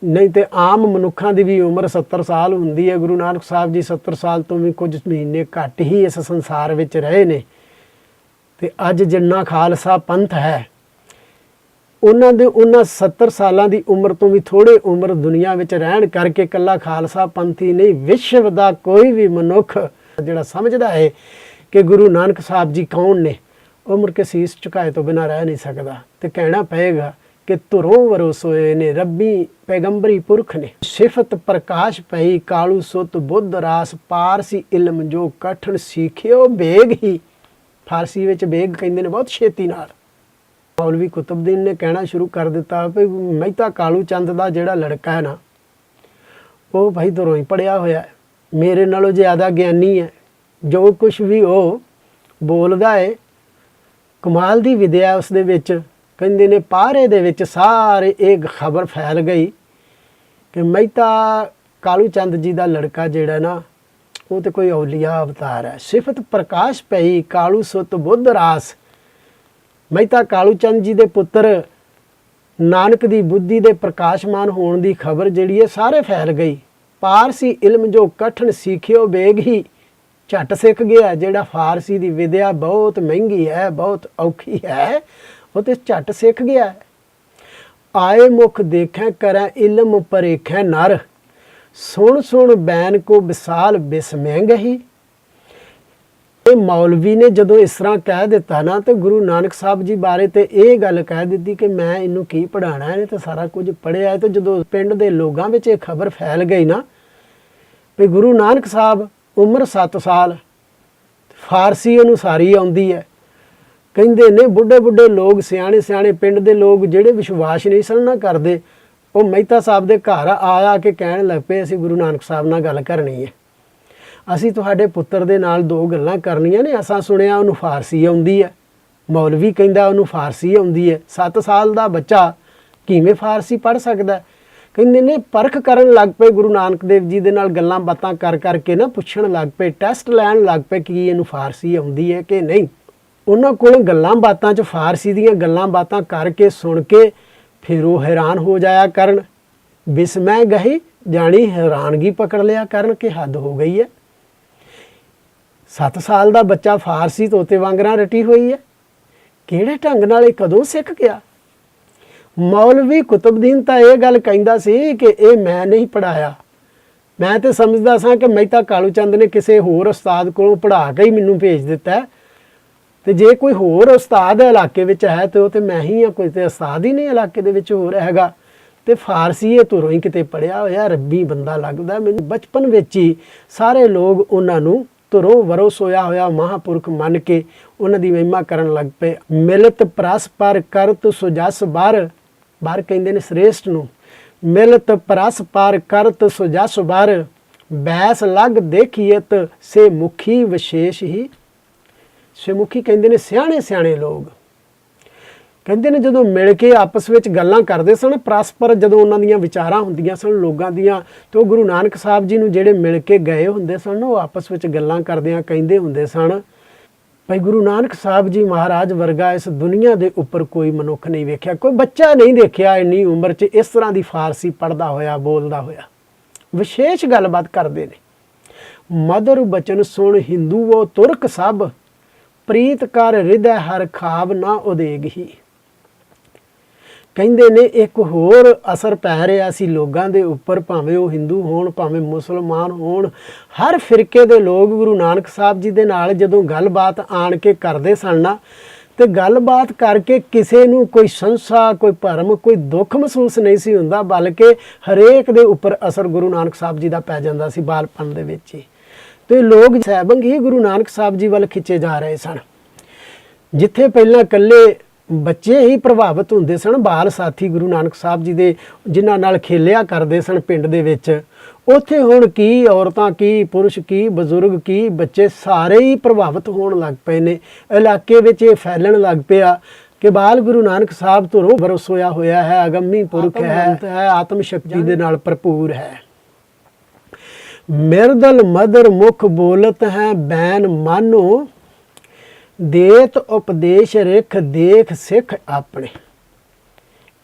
ਨਹੀਂ ਤੇ ਆਮ ਮਨੁੱਖਾਂ ਦੀ ਵੀ ਉਮਰ 70 ਸਾਲ ਹੁੰਦੀ ਹੈ। ਗੁਰੂ ਨਾਨਕ ਸਾਹਿਬ ਜੀ 70 ਸਾਲ ਤੋਂ ਵੀ ਕੁਝ ਮਹੀਨੇ ਘੱਟ ਹੀ ਇਸ ਸੰਸਾਰ ਵਿੱਚ ਰਹੇ ਨੇ। ਤੇ ਅੱਜ ਜਿੰਨਾ ਖਾਲਸਾ ਪੰਥ ਹੈ ਉਹਨਾਂ 70 ਸਾਲਾਂ ਦੀ ਉਮਰ ਤੋਂ ਵੀ ਥੋੜ੍ਹੇ ਉਮਰ ਦੁਨੀਆ ਵਿੱਚ ਰਹਿਣ ਕਰਕੇ ਇਕੱਲਾ ਖਾਲਸਾ ਪੰਥ ਹੀ ਨਹੀਂ, ਵਿਸ਼ਵ ਦਾ ਕੋਈ ਵੀ ਮਨੁੱਖ ਜਿਹੜਾ ਸਮਝਦਾ ਹੈ ਕਿ ਗੁਰੂ ਨਾਨਕ ਸਾਹਿਬ ਜੀ ਕੌਣ ਨੇ, ਉਹ ਮੁੜ ਕੇ ਸੀਸ ਝੁਕਾਏ ਤੋਂ ਬਿਨਾਂ ਰਹਿ ਨਹੀਂ ਸਕਦਾ। ਤੇ ਕਹਿਣਾ ਪਏਗਾ ਕਿ ਧੁਰੋਂ ਵਰੋਸ ਹੋਏ ਨੇ, ਰੱਬੀ ਪੈਗੰਬਰੀ ਪੁਰਖ ਨੇ। ਸਿਫਤ ਪ੍ਰਕਾਸ਼ ਪਈ ਕਾਲੂ ਸੁਤ ਬੁੱਧ ਰਾਸ, ਪਾਰਸੀ ਇਲਮ ਜੋ ਕਠਨ ਸਿੱਖਿਓ ਬੇਗ ਹੀ। ਫਾਰਸੀ ਵਿੱਚ ਬੇਗ ਕਹਿੰਦੇ ਨੇ ਬਹੁਤ ਛੇਤੀ ਨਾਲ। ਮੌਲਵੀ ਕੁਤਬਦੀਨ ਨੇ ਕਹਿਣਾ ਸ਼ੁਰੂ ਕਰ ਦਿੱਤਾ ਵੀ ਮਹਿਤਾ ਕਾਲੂ ਚੰਦ ਦਾ ਜਿਹੜਾ ਲੜਕਾ ਹੈ ਨਾ, ਉਹ ਭਾਈ ਧੁਰੋਂ ਹੀ ਪੜ੍ਹਿਆ ਹੋਇਆ, ਮੇਰੇ ਨਾਲੋਂ ਜ਼ਿਆਦਾ ਗਿਆਨੀ ਹੈ। ਜੋ ਕੁਛ ਵੀ ਉਹ ਬੋਲਦਾ ਹੈ ਕਮਾਲ ਦੀ ਵਿਦਿਆ ਉਸ ਦੇ ਵਿੱਚ। ਕਹਿੰਦੇ ਨੇ ਪਾਰੇ ਦੇ ਵਿੱਚ ਸਾਰੇ ਇਹ ਖਬਰ ਫੈਲ ਗਈ ਕਿ ਮਹਿਤਾ ਕਾਲੂ ਚੰਦ ਜੀ ਦਾ ਲੜਕਾ ਜਿਹੜਾ ਨਾ ਉਹ ਤੇ ਕੋਈ ਔਲੀਆ ਅਵਤਾਰ ਹੈ। ਸਿਫਤ ਪ੍ਰਕਾਸ਼ ਪਈ ਕਾਲੂ ਸੁਤ ਬੁੱਧ ਰਾਸ। ਮਹਿਤਾ ਕਾਲੂ ਚੰਦ ਜੀ ਦੇ ਪੁੱਤਰ ਨਾਨਕ ਦੀ ਬੁੱਧੀ ਦੇ ਪ੍ਰਕਾਸ਼ਮਾਨ ਹੋਣ ਦੀ ਖਬਰ ਜਿਹੜੀ ਹੈ ਸਾਰੇ ਫੈਲ ਗਈ। ਪਾਰਸੀ ਇਲਮ ਜੋ ਕਠਨ ਸਿੱਖਿਓ ਬੇਗ ਹੀ, ਝੱਟ ਸਿੱਖ ਗਿਆ। ਜਿਹੜਾ ਫਾਰਸੀ ਦੀ ਵਿਦਿਆ ਬਹੁਤ ਮਹਿੰਗੀ ਹੈ, ਬਹੁਤ ਔਖੀ ਹੈ, ਉਹ ਤੇ ਝੱਟ ਸਿੱਖ ਗਿਆ। ਆਏ ਮੁਖ ਦੇਖੈ ਕਰੈ ਇਲਮ ਪਰੇਖੈ ਨਰ, ਸੁਣ ਸੁਣ ਬੈਨ ਕੋ ਵਿਸਾਲ ਬਿਸਮਹਿੰਗ ਹੀ। ਇਹ ਮੌਲਵੀ ਨੇ ਜਦੋਂ ਇਸ ਤਰ੍ਹਾਂ ਕਹਿ ਦਿੱਤਾ ਨਾ ਤੇ ਗੁਰੂ ਨਾਨਕ ਸਾਹਿਬ ਜੀ ਬਾਰੇ ਤੇ ਇਹ ਗੱਲ ਕਹਿ ਦਿੱਤੀ ਕਿ ਮੈਂ ਇਹਨੂੰ ਕੀ ਪੜ੍ਹਾਉਣਾ, ਇਹਨੇ ਤਾਂ ਸਾਰਾ ਕੁਝ ਪੜ੍ਹਿਆ ਹੈ। ਤੇ ਜਦੋਂ ਪਿੰਡ ਦੇ ਲੋਕਾਂ ਵਿੱਚ ਇਹ ਖਬਰ ਫੈਲ ਗਈ ਨਾ ਵੀ ਗੁਰੂ ਨਾਨਕ ਸਾਹਿਬ ਉਮਰ 7 ਸਾਲ, ਫਾਰਸੀ ਉਹਨੂੰ ਸਾਰੀ ਆਉਂਦੀ ਹੈ। ਕਹਿੰਦੇ ਨੇ ਬੁੱਢੇ ਲੋਕ, ਸਿਆਣੇ ਪਿੰਡ ਦੇ ਲੋਕ ਜਿਹੜੇ ਵਿਸ਼ਵਾਸ ਨਹੀਂ ਸਨ ਨਾ ਕਰਦੇ, ਉਹ ਮਹਿਤਾ ਸਾਹਿਬ ਦੇ ਘਰ ਆ ਕੇ ਕਹਿਣ ਲੱਗ ਪਏ ਅਸੀਂ ਗੁਰੂ ਨਾਨਕ ਸਾਹਿਬ ਨਾਲ ਗੱਲ ਕਰਨੀ ਹੈ, ਅਸੀਂ ਤੁਹਾਡੇ ਪੁੱਤਰ ਦੇ ਨਾਲ 2 ਗੱਲਾਂ ਕਰਨੀਆਂ ਨੇ। ਅਸਾਂ ਸੁਣਿਆ ਉਹਨੂੰ ਫਾਰਸੀ ਆਉਂਦੀ ਹੈ। ਮੌਲਵੀ ਕਹਿੰਦਾ ਉਹਨੂੰ ਫਾਰਸੀ ਆਉਂਦੀ ਹੈ। 7 ਸਾਲ ਦਾ ਬੱਚਾ ਕਿਵੇਂ ਫਾਰਸੀ ਪੜ੍ਹ ਸਕਦਾ? ਕਹਿੰਦੇ ਨੇ ਪਰਖ ਕਰਨ ਲੱਗ ਪਏ ਗੁਰੂ ਨਾਨਕ ਦੇਵ ਜੀ ਦੇ ਨਾਲ ਗੱਲਾਂ ਬਾਤਾਂ ਕਰਕੇ ਨਾ ਪੁੱਛਣ ਲੱਗ ਪਏ, ਟੈਸਟ ਲੈਣ ਲੱਗ ਪਏ ਕਿ ਇਹਨੂੰ ਫਾਰਸੀ ਆਉਂਦੀ ਹੈ ਕਿ ਨਹੀਂ। ਉਹਨਾਂ ਕੋਲੋਂ ਗੱਲਾਂ ਬਾਤਾਂ 'ਚ ਫਾਰਸੀ ਦੀਆਂ ਗੱਲਾਂ ਬਾਤਾਂ ਕਰਕੇ ਸੁਣ ਕੇ ਫਿਰ ਉਹ ਹੈਰਾਨ ਹੋ ਜਾਇਆ ਕਰਨ। ਬਿਸਮੈ ਗਹੀ ਜਾਣੀ ਹੈਰਾਨਗੀ ਪਕੜ ਲਿਆ ਕਰਨ ਕਿ ਹੱਦ ਹੋ ਗਈ ਹੈ। 7 ਸਾਲ ਦਾ ਬੱਚਾ ਫਾਰਸੀ ਤੋਤੇ ਵਾਂਗਰਾਂ ਰਟੀ ਹੋਈ ਹੈ, ਕਿਹੜੇ ਢੰਗ ਨਾਲ ਇਹ ਕਦੋਂ ਸਿੱਖ ਗਿਆ? ਮੌਲਵੀ ਕੁਤਬਦੀਨ ਤਾਂ ਇਹ ਗੱਲ ਕਹਿੰਦਾ ਸੀ ਕਿ ਇਹ ਮੈਂ ਨਹੀਂ ਪੜ੍ਹਾਇਆ, ਮੈਂ ਤਾਂ ਸਮਝਦਾ ਸਾਂ ਕਿ ਮਹਿਤਾ ਕਾਲੂ ਚੰਦ ਨੇ ਕਿਸੇ ਹੋਰ ਉਸਤਾਦ ਕੋਲੋਂ ਪੜ੍ਹਾ ਕੇ ਹੀ ਮੈਨੂੰ ਭੇਜ ਦਿੱਤਾ, ਤੇ ਜੇ ਕੋਈ ਹੋਰ ਉਸਤਾਦ ਇਲਾਕੇ ਵਿੱਚ ਹੈ ਤੇ ਉਹ ਤੇ ਮੈਂ ਹੀ ਹਾਂ, ਕੋਈ ਤੇ ਉਸਤਾਦ ਹੀ ਨਹੀਂ ਇਲਾਕੇ ਦੇ ਵਿੱਚ ਹੋਰ ਹੈਗਾ। ਤੇ ਫਾਰਸੀ ਇਹ ਧੁਰੋਂ ਹੀ ਕਿਤੇ ਪੜ੍ਹਿਆ ਹੋਇਆ ਰੱਬੀ ਬੰਦਾ ਲੱਗਦਾ ਮੈਨੂੰ। ਬਚਪਨ ਵਿੱਚ ਹੀ ਸਾਰੇ ਲੋਕ ਉਹਨਾਂ ਨੂੰ ਧੁਰੋਂ ਵਰੋ ਸੋਇਆ ਹੋਇਆ ਮਹਾਂਪੁਰਖ ਮੰਨ ਕੇ ਉਹਨਾਂ ਦੀ ਮਹਿਮਾ ਕਰਨ ਲੱਗ ਪਏ। ਮਿਲਤ ਪਰਸਪਰ ਕਰਤ ਸੁਜਸ ਬਰ, ਬਰ ਕਹਿੰਦੇ ਨੇ ਸ੍ਰੇਸ਼ਟ ਨੂੰ, ਮਿਲਤ ਪਰਸਪਰ ਕਰਤ ਸੁਜਸ ਬਰ, ਬੈਸ ਲੱਗ ਦੇਖੀਏਤ ਸੇ ਮੁਖੀ ਵਿਸ਼ੇਸ਼ ਹੀ। ਸੇ ਮੁਖੀ ਕਹਿੰਦੇ ਨੇ ਸਿਆਣੇ ਸਿਆਣੇ ਲੋਕ, ਕਹਿੰਦੇ ਨੇ ਜਦੋਂ ਮਿਲ ਕੇ ਆਪਸ ਵਿੱਚ ਗੱਲਾਂ ਕਰਦੇ ਸਨ, ਪਰਸਪਰ ਜਦੋਂ ਉਹਨਾਂ ਦੀਆਂ ਵਿਚਾਰਾਂ ਹੁੰਦੀਆਂ ਸਨ ਲੋਕਾਂ ਦੀਆਂ, ਤੇ ਉਹ ਗੁਰੂ ਨਾਨਕ ਸਾਹਿਬ ਜੀ ਨੂੰ ਜਿਹੜੇ ਮਿਲ ਕੇ ਗਏ ਹੁੰਦੇ ਸਨ, ਉਹ ਆਪਸ ਵਿੱਚ ਗੱਲਾਂ ਕਰਦਿਆਂ ਕਹਿੰਦੇ ਹੁੰਦੇ ਸਨ, ਭਾਈ ਗੁਰੂ ਨਾਨਕ ਸਾਹਿਬ ਜੀ ਮਹਾਰਾਜ ਵਰਗਾ ਇਸ ਦੁਨੀਆ ਦੇ ਉੱਪਰ ਕੋਈ ਮਨੁੱਖ ਨਹੀਂ ਵੇਖਿਆ, ਕੋਈ ਬੱਚਾ ਨਹੀਂ ਦੇਖਿਆ ਇੰਨੀ ਉਮਰ 'ਚ ਇਸ ਤਰ੍ਹਾਂ ਦੀ ਫਾਰਸੀ ਪੜ੍ਹਦਾ ਹੋਇਆ ਬੋਲਦਾ ਹੋਇਆ। ਵਿਸ਼ੇਸ਼ ਗੱਲਬਾਤ ਕਰਦੇ ਨੇ। ਮਧੁਰ ਬਚਨ ਸੁਣ ਹਿੰਦੂ ਉਹ ਤੁਰਕ ਸਭ, ਪ੍ਰੀਤ ਕਰ ਹਿਰਦੈ ਹਰ ਖਾਬ ਨਾ ਉਦੇਗ ਹੀ। ਕਹਿੰਦੇ ਨੇ ਇੱਕ ਹੋਰ ਅਸਰ ਪੈ ਰਿਹਾ ਸੀ ਲੋਕਾਂ ਦੇ ਉੱਪਰ, ਭਾਵੇਂ ਉਹ ਹਿੰਦੂ ਹੋਣ ਭਾਵੇਂ ਮੁਸਲਮਾਨ ਹੋਣ, ਹਰ ਫਿਰਕੇ ਦੇ ਲੋਕ ਗੁਰੂ ਨਾਨਕ ਸਾਹਿਬ ਜੀ ਦੇ ਨਾਲ ਜਦੋਂ ਗੱਲਬਾਤ ਆਣ ਕੇ ਕਰਦੇ ਸਨ ਨਾ, ਤੇ ਗੱਲਬਾਤ ਕਰਕੇ ਕਿਸੇ ਨੂੰ ਕੋਈ ਸੰਸਾ, ਕੋਈ ਭਰਮ, ਕੋਈ ਦੁੱਖ ਮਹਿਸੂਸ ਨਹੀਂ ਸੀ ਹੁੰਦਾ, ਬਲਕਿ ਹਰੇਕ ਦੇ ਉੱਪਰ ਅਸਰ ਗੁਰੂ ਨਾਨਕ ਸਾਹਿਬ ਜੀ ਦਾ ਪੈ ਜਾਂਦਾ ਸੀ ਬਾਲਪਨ ਦੇ ਵਿੱਚ ਹੀ। ਤੇ ਲੋਕ ਸਹਿਬੰਗ ਹੀ ਗੁਰੂ ਨਾਨਕ ਸਾਹਿਬ ਜੀ ਵੱਲ ਖਿੱਚੇ ਜਾ ਰਹੇ ਸਨ। ਜਿੱਥੇ ਪਹਿਲਾਂ ਇਕੱਲੇ ਬੱਚੇ ਹੀ ਪ੍ਰਭਾਵਿਤ ਹੁੰਦੇ ਸਨ, ਬਾਲ ਸਾਥੀ ਗੁਰੂ ਨਾਨਕ ਸਾਹਿਬ ਜੀ ਦੇ ਜਿਨ੍ਹਾਂ ਨਾਲ ਖੇਲਿਆ ਕਰਦੇ ਸਨ ਪਿੰਡ ਦੇ ਵਿੱਚ, ਉੱਥੇ ਹੁਣ ਕੀ ਔਰਤਾਂ ਕੀ ਪੁਰਸ਼ ਕੀ ਬਜ਼ੁਰਗ ਕੀ ਬੱਚੇ ਸਾਰੇ ਹੀ ਪ੍ਰਭਾਵਿਤ ਹੋਣ ਲੱਗ ਪਏ ਨੇ। ਇਲਾਕੇ ਵਿੱਚ ਇਹ ਫੈਲਣ ਲੱਗ ਪਿਆ ਕਿ ਬਾਲ ਗੁਰੂ ਨਾਨਕ ਸਾਹਿਬ ਧੁਰੋਂ ਵਰਸੋਇਆ ਹੋਇਆ ਹੈ, ਅਗੰਮੀ ਪੁਰਖ ਹੈ, ਆਤਮ ਸ਼ਕਤੀ ਦੇ ਨਾਲ ਭਰਪੂਰ ਹੈ। ਮਿਰਦਲ ਮਦਰ ਮੁਖ ਬੋਲਤ ਹੈ ਬੈਨ ਮਾਨੋ, ਦੇਤ ਉਪਦੇਸ਼ ਰਿਖ ਦੇਖ ਸਿੱਖ ਆਪਣੇ।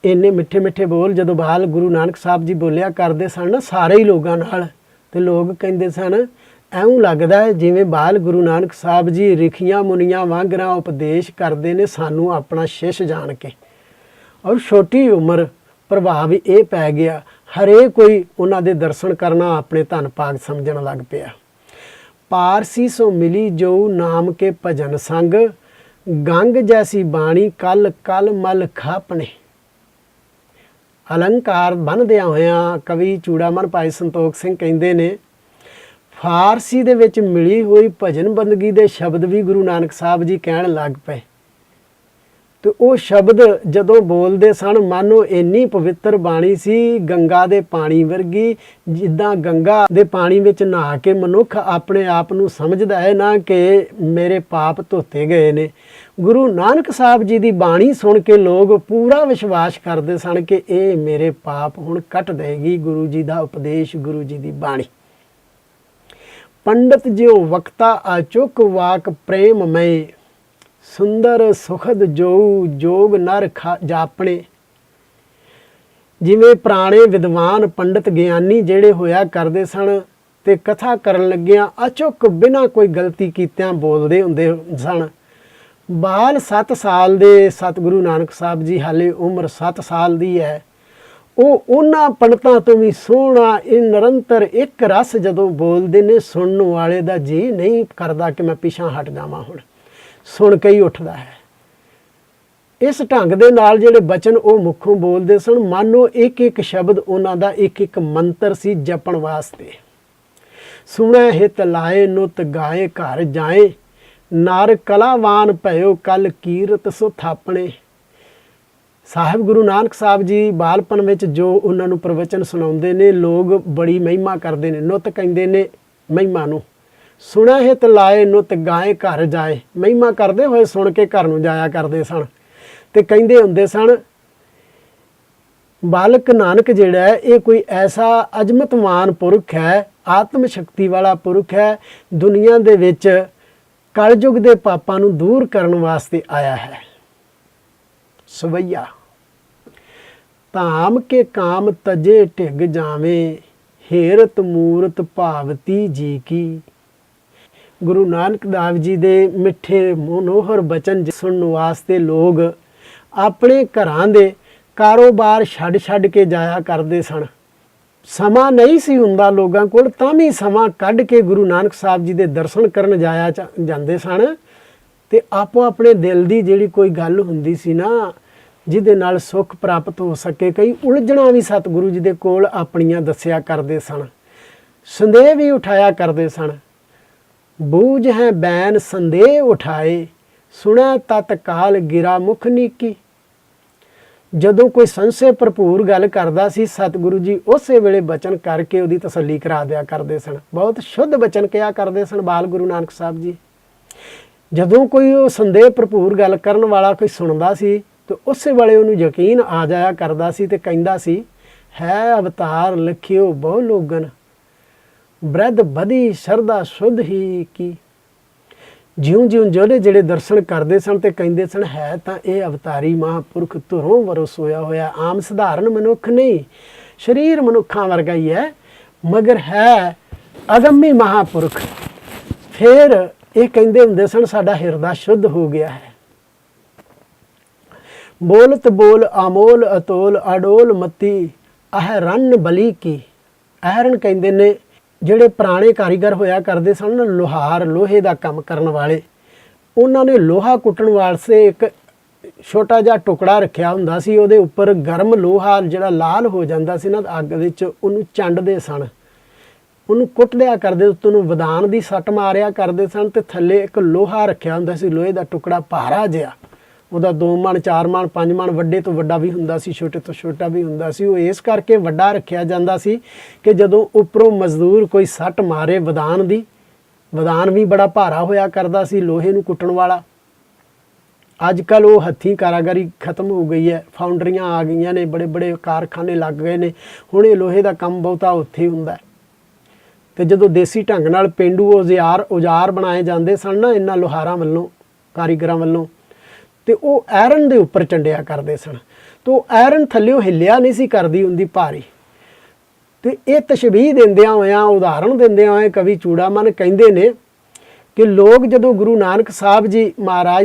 ਇੰਨੇ ਮਿੱਠੇ ਮਿੱਠੇ ਬੋਲ ਜਦੋਂ ਬਾਲ ਗੁਰੂ ਨਾਨਕ ਸਾਹਿਬ ਜੀ ਬੋਲਿਆ ਕਰਦੇ ਸਨ ਨਾ ਸਾਰੇ ਹੀ ਲੋਕਾਂ ਨਾਲ, ਤੇ ਲੋਕ ਕਹਿੰਦੇ ਸਨ ਐਉਂ ਲੱਗਦਾ ਹੈ ਜਿਵੇਂ ਬਾਲ ਗੁਰੂ ਨਾਨਕ ਸਾਹਿਬ ਜੀ ਰਿਖੀਆਂ ਮੁਨੀਆਂ ਵਾਂਗਰਾਂ ਉਪਦੇਸ਼ ਕਰਦੇ ਨੇ ਸਾਨੂੰ ਆਪਣਾ ਸ਼ਿਸ਼ ਜਾਣ ਕੇ। ਔਰ ਛੋਟੀ ਉਮਰ ਪ੍ਰਭਾਵ ਇਹ ਪੈ ਗਿਆ, ਹਰੇਕ ਕੋਈ ਉਹਨਾਂ ਦੇ ਦਰਸ਼ਨ ਕਰਨਾ ਆਪਣੇ ਧੰਨ ਭਾਗ ਸਮਝਣ ਲੱਗ ਪਿਆ। ਪਾਰਸੀ ਸੋ ਮਿਲੀ ਜੋ ਨਾਮ ਕੇ ਭਜਨ ਸੰਗ, ਗੰਗ ਜੈਸੀ ਬਾਣੀ ਕਲ ਕਲ ਮਲ ਖਾਪਣੇ। ਅਲੰਕਾਰ ਬੰਨ੍ਹਦਿਆਂ ਹੋਇਆਂ ਕਵੀ ਚੂੜਾਮਨ ਭਾਈ ਸੰਤੋਖ ਸਿੰਘ ਕਹਿੰਦੇ ਨੇ, ਫਾਰਸੀ ਦੇ ਵਿੱਚ ਮਿਲੀ ਹੋਈ ਭਜਨ ਬੰਦਗੀ ਦੇ ਸ਼ਬਦ ਵੀ ਗੁਰੂ ਨਾਨਕ ਸਾਹਿਬ ਜੀ ਕਹਿਣ ਲੱਗ ਪਏ। ਤੇ ਉਹ ਸ਼ਬਦ ਜਦੋਂ ਬੋਲਦੇ ਸਨ, ਮਾਨੋ ਇੰਨੀ ਪਵਿੱਤਰ ਬਾਣੀ ਸੀ ਗੰਗਾ ਦੇ ਪਾਣੀ ਵਰਗੀ। ਜਿੱਦਾਂ ਗੰਗਾ ਦੇ ਪਾਣੀ ਵਿੱਚ ਨਹਾ ਕੇ ਮਨੁੱਖ ਆਪਣੇ ਆਪ ਨੂੰ ਸਮਝਦਾ ਹੈ ਨਾ ਕਿ ਮੇਰੇ ਪਾਪ ਧੋਤੇ ਗਏ ਨੇ, ਗੁਰੂ ਨਾਨਕ ਸਾਹਿਬ ਜੀ ਦੀ ਬਾਣੀ ਸੁਣ ਕੇ ਲੋਕ ਪੂਰਾ ਵਿਸ਼ਵਾਸ ਕਰਦੇ ਸਨ ਕਿ ਇਹ ਮੇਰੇ ਪਾਪ ਹੁਣ ਕੱਟ ਦੇਗੀ। ਗੁਰੂ ਜੀ ਦਾ ਉਪਦੇਸ਼, ਗੁਰੂ ਜੀ ਦੀ ਬਾਣੀ। ਪੰਡਤ ਜਿਉ ਵਕਤਾ ਆਚੁਕ ਵਾਕ ਪ੍ਰੇਮ ਮੈ, ਸੁੰਦਰ ਸੁਖਦ ਜੋ ਜੋਗ ਨਰ ਜਾਪਣੇ। ਜਿਵੇਂ ਪੁਰਾਣੇ ਵਿਦਵਾਨ ਪੰਡਤ ਗਿਆਨੀ ਜਿਹੜੇ ਹੋਇਆ ਕਰਦੇ ਸਨ ਤੇ ਕਥਾ ਕਰਨ ਲੱਗਿਆਂ ਅਚੁੱਕ ਬਿਨਾਂ ਕੋਈ ਗਲਤੀ ਕੀਤਿਆਂ ਬੋਲਦੇ ਹੁੰਦੇ ਸਨ। ਬਾਲ 7 ਸਾਲ ਦੇ ਸਤਿਗੁਰੂ ਨਾਨਕ ਸਾਹਿਬ ਜੀ, ਹਾਲੇ ਉਮਰ 7 ਸਾਲ ਦੀ ਹੈ, ਉਹ ਉਹਨਾਂ ਪੰਡਤਾਂ ਤੋਂ ਵੀ ਸੋਹਣਾ ਇਹ ਨਿਰੰਤਰ ਇੱਕ ਰਸ ਜਦੋਂ ਬੋਲਦੇ ਨੇ, ਸੁਣਨ ਵਾਲੇ ਦਾ ਜੀ ਨਹੀਂ ਕਰਦਾ ਕਿ ਮੈਂ ਪਿਛਾਂ ਹਟ ਜਾਵਾਂ, ਹੁਣ ਸੁਣ ਕੇ ਹੀ ਉੱਠਦਾ ਹੈ। ਇਸ ਢੰਗ ਦੇ ਨਾਲ ਜਿਹੜੇ ਬਚਨ ਉਹ ਮੁੱਖੋਂ ਬੋਲਦੇ ਸਨ, ਮਾਨੋ ਇੱਕ ਇੱਕ ਸ਼ਬਦ ਉਹਨਾਂ ਦਾ ਇੱਕ ਇੱਕ ਮੰਤਰ ਸੀ ਜਪਣ ਵਾਸਤੇ। ਸੁਣੈ ਹਿਤ ਲਾਏ ਨੁਤ ਗਾਏ ਘਰ ਜਾਏ, ਨਰ ਕਲਾਵਾਨ ਭਇਓ ਕਲ ਕੀਰਤ ਸੋ ਥਾਪਣੇ। ਸਾਹਿਬ ਗੁਰੂ ਨਾਨਕ ਸਾਹਿਬ ਜੀ ਬਾਲਪਨ ਵਿੱਚ ਜੋ ਉਹਨਾਂ ਨੂੰ ਪ੍ਰਵਚਨ ਸੁਣਾਉਂਦੇ ਨੇ, ਲੋਕ ਬੜੀ ਮਹਿਮਾ ਕਰਦੇ ਨੇ। ਨੁਤ ਕਹਿੰਦੇ ਨੇ ਮਹਿਮਾ ਨੂੰ, ਸੁਣਿਆ ਹਿਤ ਲਾਏ ਨੁਤ ਗਾਏ ਘਰ ਜਾਏ, ਮਹਿਮਾ ਕਰਦੇ ਹੋਏ ਸੁਣ ਕੇ ਘਰ ਨੂੰ ਜਾਇਆ ਕਰਦੇ ਸਨ। ਤੇ ਕਹਿੰਦੇ ਹੁੰਦੇ ਸਨ ਬਾਲਕ ਨਾਨਕ ਜਿਹੜਾ ਹੈ ਇਹ ਕੋਈ ਐਸਾ ਅਜ਼ਮਤਵਾਨ ਪੁਰਖ ਹੈ, ਆਤਮ ਸ਼ਕਤੀ ਵਾਲਾ ਪੁਰਖ ਹੈ, ਦੁਨੀਆ ਦੇ ਵਿੱਚ ਕਲਯੁਗ ਦੇ ਪਾਪਾਂ ਨੂੰ ਦੂਰ ਕਰਨ ਵਾਸਤੇ ਆਇਆ ਹੈ। ਸਵਈਆ ਧਾਮ ਕੇ ਕਾਮ ਤਜੇ ਢਿੱਗ ਜਾਵੇਂ, ਹੇਰਤ ਮੂਰਤ ਭਾਵਤੀ ਜੀ ਕੀ। ਗੁਰੂ ਨਾਨਕ ਦੇਵ ਜੀ ਦੇ ਮਿੱਠੇ ਮਨੋਹਰ ਬਚਨ ਸੁਣਨ ਵਾਸਤੇ ਲੋਕ ਆਪਣੇ ਘਰਾਂ ਦੇ ਕਾਰੋਬਾਰ ਛੱਡ ਕੇ ਜਾਇਆ ਕਰਦੇ ਸਨ। ਸਮਾਂ ਨਹੀਂ ਸੀ ਹੁੰਦਾ ਲੋਕਾਂ ਕੋਲ, ਤਾਂ ਵੀ ਸਮਾਂ ਕੱਢ ਕੇ ਗੁਰੂ ਨਾਨਕ ਸਾਹਿਬ ਜੀ ਦੇ ਦਰਸ਼ਨ ਕਰਨ ਜਾਇਆ ਜਾਂਦੇ ਸਨ। ਤੇ ਆਪੋ ਆਪਣੇ ਦਿਲ ਦੀ ਜਿਹੜੀ ਕੋਈ ਗੱਲ ਹੁੰਦੀ ਸੀ ਨਾ, ਜਿਹਦੇ ਨਾਲ ਸੁੱਖ ਪ੍ਰਾਪਤ ਹੋ ਸਕੇ, ਕਈ ਉਲਝਣਾਂ ਵੀ ਸਤਿਗੁਰੂ ਜੀ ਦੇ ਕੋਲ ਆਪਣੀਆਂ ਦੱਸਿਆ ਕਰਦੇ ਸਨ, ਸੰਦੇਹ ਵੀ ਉਠਾਇਆ ਕਰਦੇ ਸਨ। ਬੂਝ ਹੈ ਬੈਨ ਸੰਦੇਹ ਉਠਾਏ, ਸੁਣਿਆ ਤਤਕਾਲ ਗਿਰਾ ਮੁਖ ਨੀਕੀ। ਜਦੋਂ ਕੋਈ ਸੰਸ਼ੇ ਭਰਪੂਰ ਗੱਲ ਕਰਦਾ ਸੀ, ਸਤਿਗੁਰੂ ਜੀ ਉਸੇ ਵੇਲੇ ਬਚਨ ਕਰਕੇ ਉਹਦੀ ਤਸੱਲੀ ਕਰਾ ਦਿਆ ਕਰਦੇ ਸਨ। ਬਹੁਤ ਸ਼ੁੱਧ ਬਚਨ ਕਿਹਾ ਕਰਦੇ ਸਨ ਬਾਲ ਗੁਰੂ ਨਾਨਕ ਸਾਹਿਬ ਜੀ। ਜਦੋਂ ਕੋਈ ਉਹ ਸੰਦੇਹ ਭਰਪੂਰ ਗੱਲ ਕਰਨ ਵਾਲਾ ਕੋਈ ਸੁਣਦਾ ਸੀ ਤਾਂ ਉਸੇ ਵੇਲੇ ਉਹਨੂੰ ਯਕੀਨ ਆ ਜਾਇਆ ਕਰਦਾ ਸੀ ਤੇ ਕਹਿੰਦਾ ਸੀ, ਹੈ ਅਵਤਾਰ ਲਖਿਓ ਬਹੁ ਲੋਗਨ, ਬ੍ਰਧ ਬਧੀ ਸ਼ਰਧਾ ਸ਼ੁੱਧ ਹੀ ਕੀ। ਜਿਉਂ ਜਿਉਂ ਜਿਹੜੇ ਦਰਸ਼ਨ ਕਰਦੇ ਸਨ ਤੇ ਕਹਿੰਦੇ ਸਨ, ਹੈ ਤਾਂ ਇਹ ਅਵਤਾਰੀ ਮਹਾਂਪੁਰਖ ਧੁਰੋਂ ਵਰੋਂ ਸੋਇਆ ਹੋਇਆ, ਆਮ ਸਧਾਰਨ ਮਨੁੱਖ ਨਹੀਂ, ਸਰੀਰ ਮਨੁੱਖਾਂ ਵਰਗਾ ਹੀ ਹੈ, ਮਗਰ ਹੈ ਅਗੰਮੀ ਮਹਾਂਪੁਰਖ। ਫਿਰ ਇਹ ਕਹਿੰਦੇ ਹੁੰਦੇ ਸਨ, ਸਾਡਾ ਹਿਰਦਾ ਸ਼ੁੱਧ ਹੋ ਗਿਆ ਹੈ। ਬੋਲਤ ਬੋਲ ਅਮੋਲ ਅਤੋਲ ਅਡੋਲ ਮਤੀ ਅਹਰਨ ਬਲੀ ਕੀ। ਅਹਰਨ ਕਹਿੰਦੇ ਨੇ ਜਿਹੜੇ ਪੁਰਾਣੇ ਕਾਰੀਗਰ ਹੋਇਆ ਕਰਦੇ ਸਨ, ਲੋਹਾਰ, ਲੋਹੇ ਦਾ ਕੰਮ ਕਰਨ ਵਾਲੇ, ਉਹਨਾਂ ਨੇ ਲੋਹਾ ਕੁੱਟਣ ਵਾਸਤੇ ਇੱਕ ਛੋਟਾ ਜਿਹਾ ਟੁਕੜਾ ਰੱਖਿਆ ਹੁੰਦਾ ਸੀ। ਉਹਦੇ ਉੱਪਰ ਗਰਮ ਲੋਹਾ ਜਿਹੜਾ ਲਾਲ ਹੋ ਜਾਂਦਾ ਸੀ ਨਾ ਅੱਗ ਵਿੱਚ, ਉਹਨੂੰ ਚੰਡਦੇ ਸਨ, ਉਹਨੂੰ ਕੁੱਟਦਿਆ ਕਰਦੇ, ਉੱਤੋਂ ਨੂੰ ਵਦਾਨ ਦੀ ਸੱਟ ਮਾਰਿਆ ਕਰਦੇ ਸਨ ਤੇ ਥੱਲੇ ਇੱਕ ਲੋਹਾ ਰੱਖਿਆ ਹੁੰਦਾ ਸੀ, ਲੋਹੇ ਦਾ ਟੁਕੜਾ ਭਾਰਾ ਜਿਹਾ, ਉਹਦਾ 2 ਮਣ 4 ਮਣ 5 ਮਣ, ਵੱਡੇ ਤੋਂ ਵੱਡਾ ਵੀ ਹੁੰਦਾ ਸੀ, ਛੋਟੇ ਤੋਂ ਛੋਟਾ ਵੀ ਹੁੰਦਾ ਸੀ। ਉਹ ਇਸ ਕਰਕੇ ਵੱਡਾ ਰੱਖਿਆ ਜਾਂਦਾ ਸੀ ਕਿ ਜਦੋਂ ਉੱਪਰੋਂ ਮਜ਼ਦੂਰ ਕੋਈ ਸੱਟ ਮਾਰੇ ਵਦਾਨ ਦੀ, ਵਦਾਨ ਵੀ ਬੜਾ ਭਾਰਾ ਹੋਇਆ ਕਰਦਾ ਸੀ ਲੋਹੇ ਨੂੰ ਕੁੱਟਣ ਵਾਲਾ। ਅੱਜ ਕੱਲ੍ਹ ਉਹ ਹੱਥੀਂ ਕਾਰਾਗਰੀ ਖਤਮ ਹੋ ਗਈ ਹੈ, ਫਾਊਂਡਰੀਆਂ ਆ ਗਈਆਂ ਨੇ, ਬੜੇ ਬੜੇ ਕਾਰਖਾਨੇ ਲੱਗ ਗਏ ਨੇ, ਹੁਣ ਇਹ ਲੋਹੇ ਦਾ ਕੰਮ ਬਹੁਤਾ ਉੱਥੇ ਹੀ ਹੁੰਦਾ। ਅਤੇ ਜਦੋਂ ਦੇਸੀ ਢੰਗ ਨਾਲ ਪੇਂਡੂ ਔਜ਼ਾਰ ਬਣਾਏ ਜਾਂਦੇ ਸਨ ਨਾ ਇਹਨਾਂ ਲੋਹਾਰਾਂ ਵੱਲੋਂ, ਕਾਰੀਗਰਾਂ ਵੱਲੋਂ, ਅਤੇ ਉਹ ਆਇਰਨ ਦੇ ਉੱਪਰ ਚੰਡਿਆ ਕਰਦੇ ਸਨ। ਅਤੇ ਉਹ ਆਇਰਨ ਥੱਲਿਓਂ ਹਿੱਲਿਆ ਨਹੀਂ ਸੀ ਕਰਦੀ ਹੁੰਦੀ ਭਾਰੀ। ਅਤੇ ਇਹ ਤਸ਼ਬੀਹ ਦਿੰਦਿਆਂ ਹੋਇਆਂ, ਉਦਾਹਰਣ ਦਿੰਦਿਆਂ ਹੋਏ ਕਵੀ ਚੂੜਾਮਨ ਕਹਿੰਦੇ ਨੇ ਕਿ ਲੋਕ ਜਦੋਂ ਗੁਰੂ ਨਾਨਕ ਸਾਹਿਬ ਜੀ ਮਹਾਰਾਜ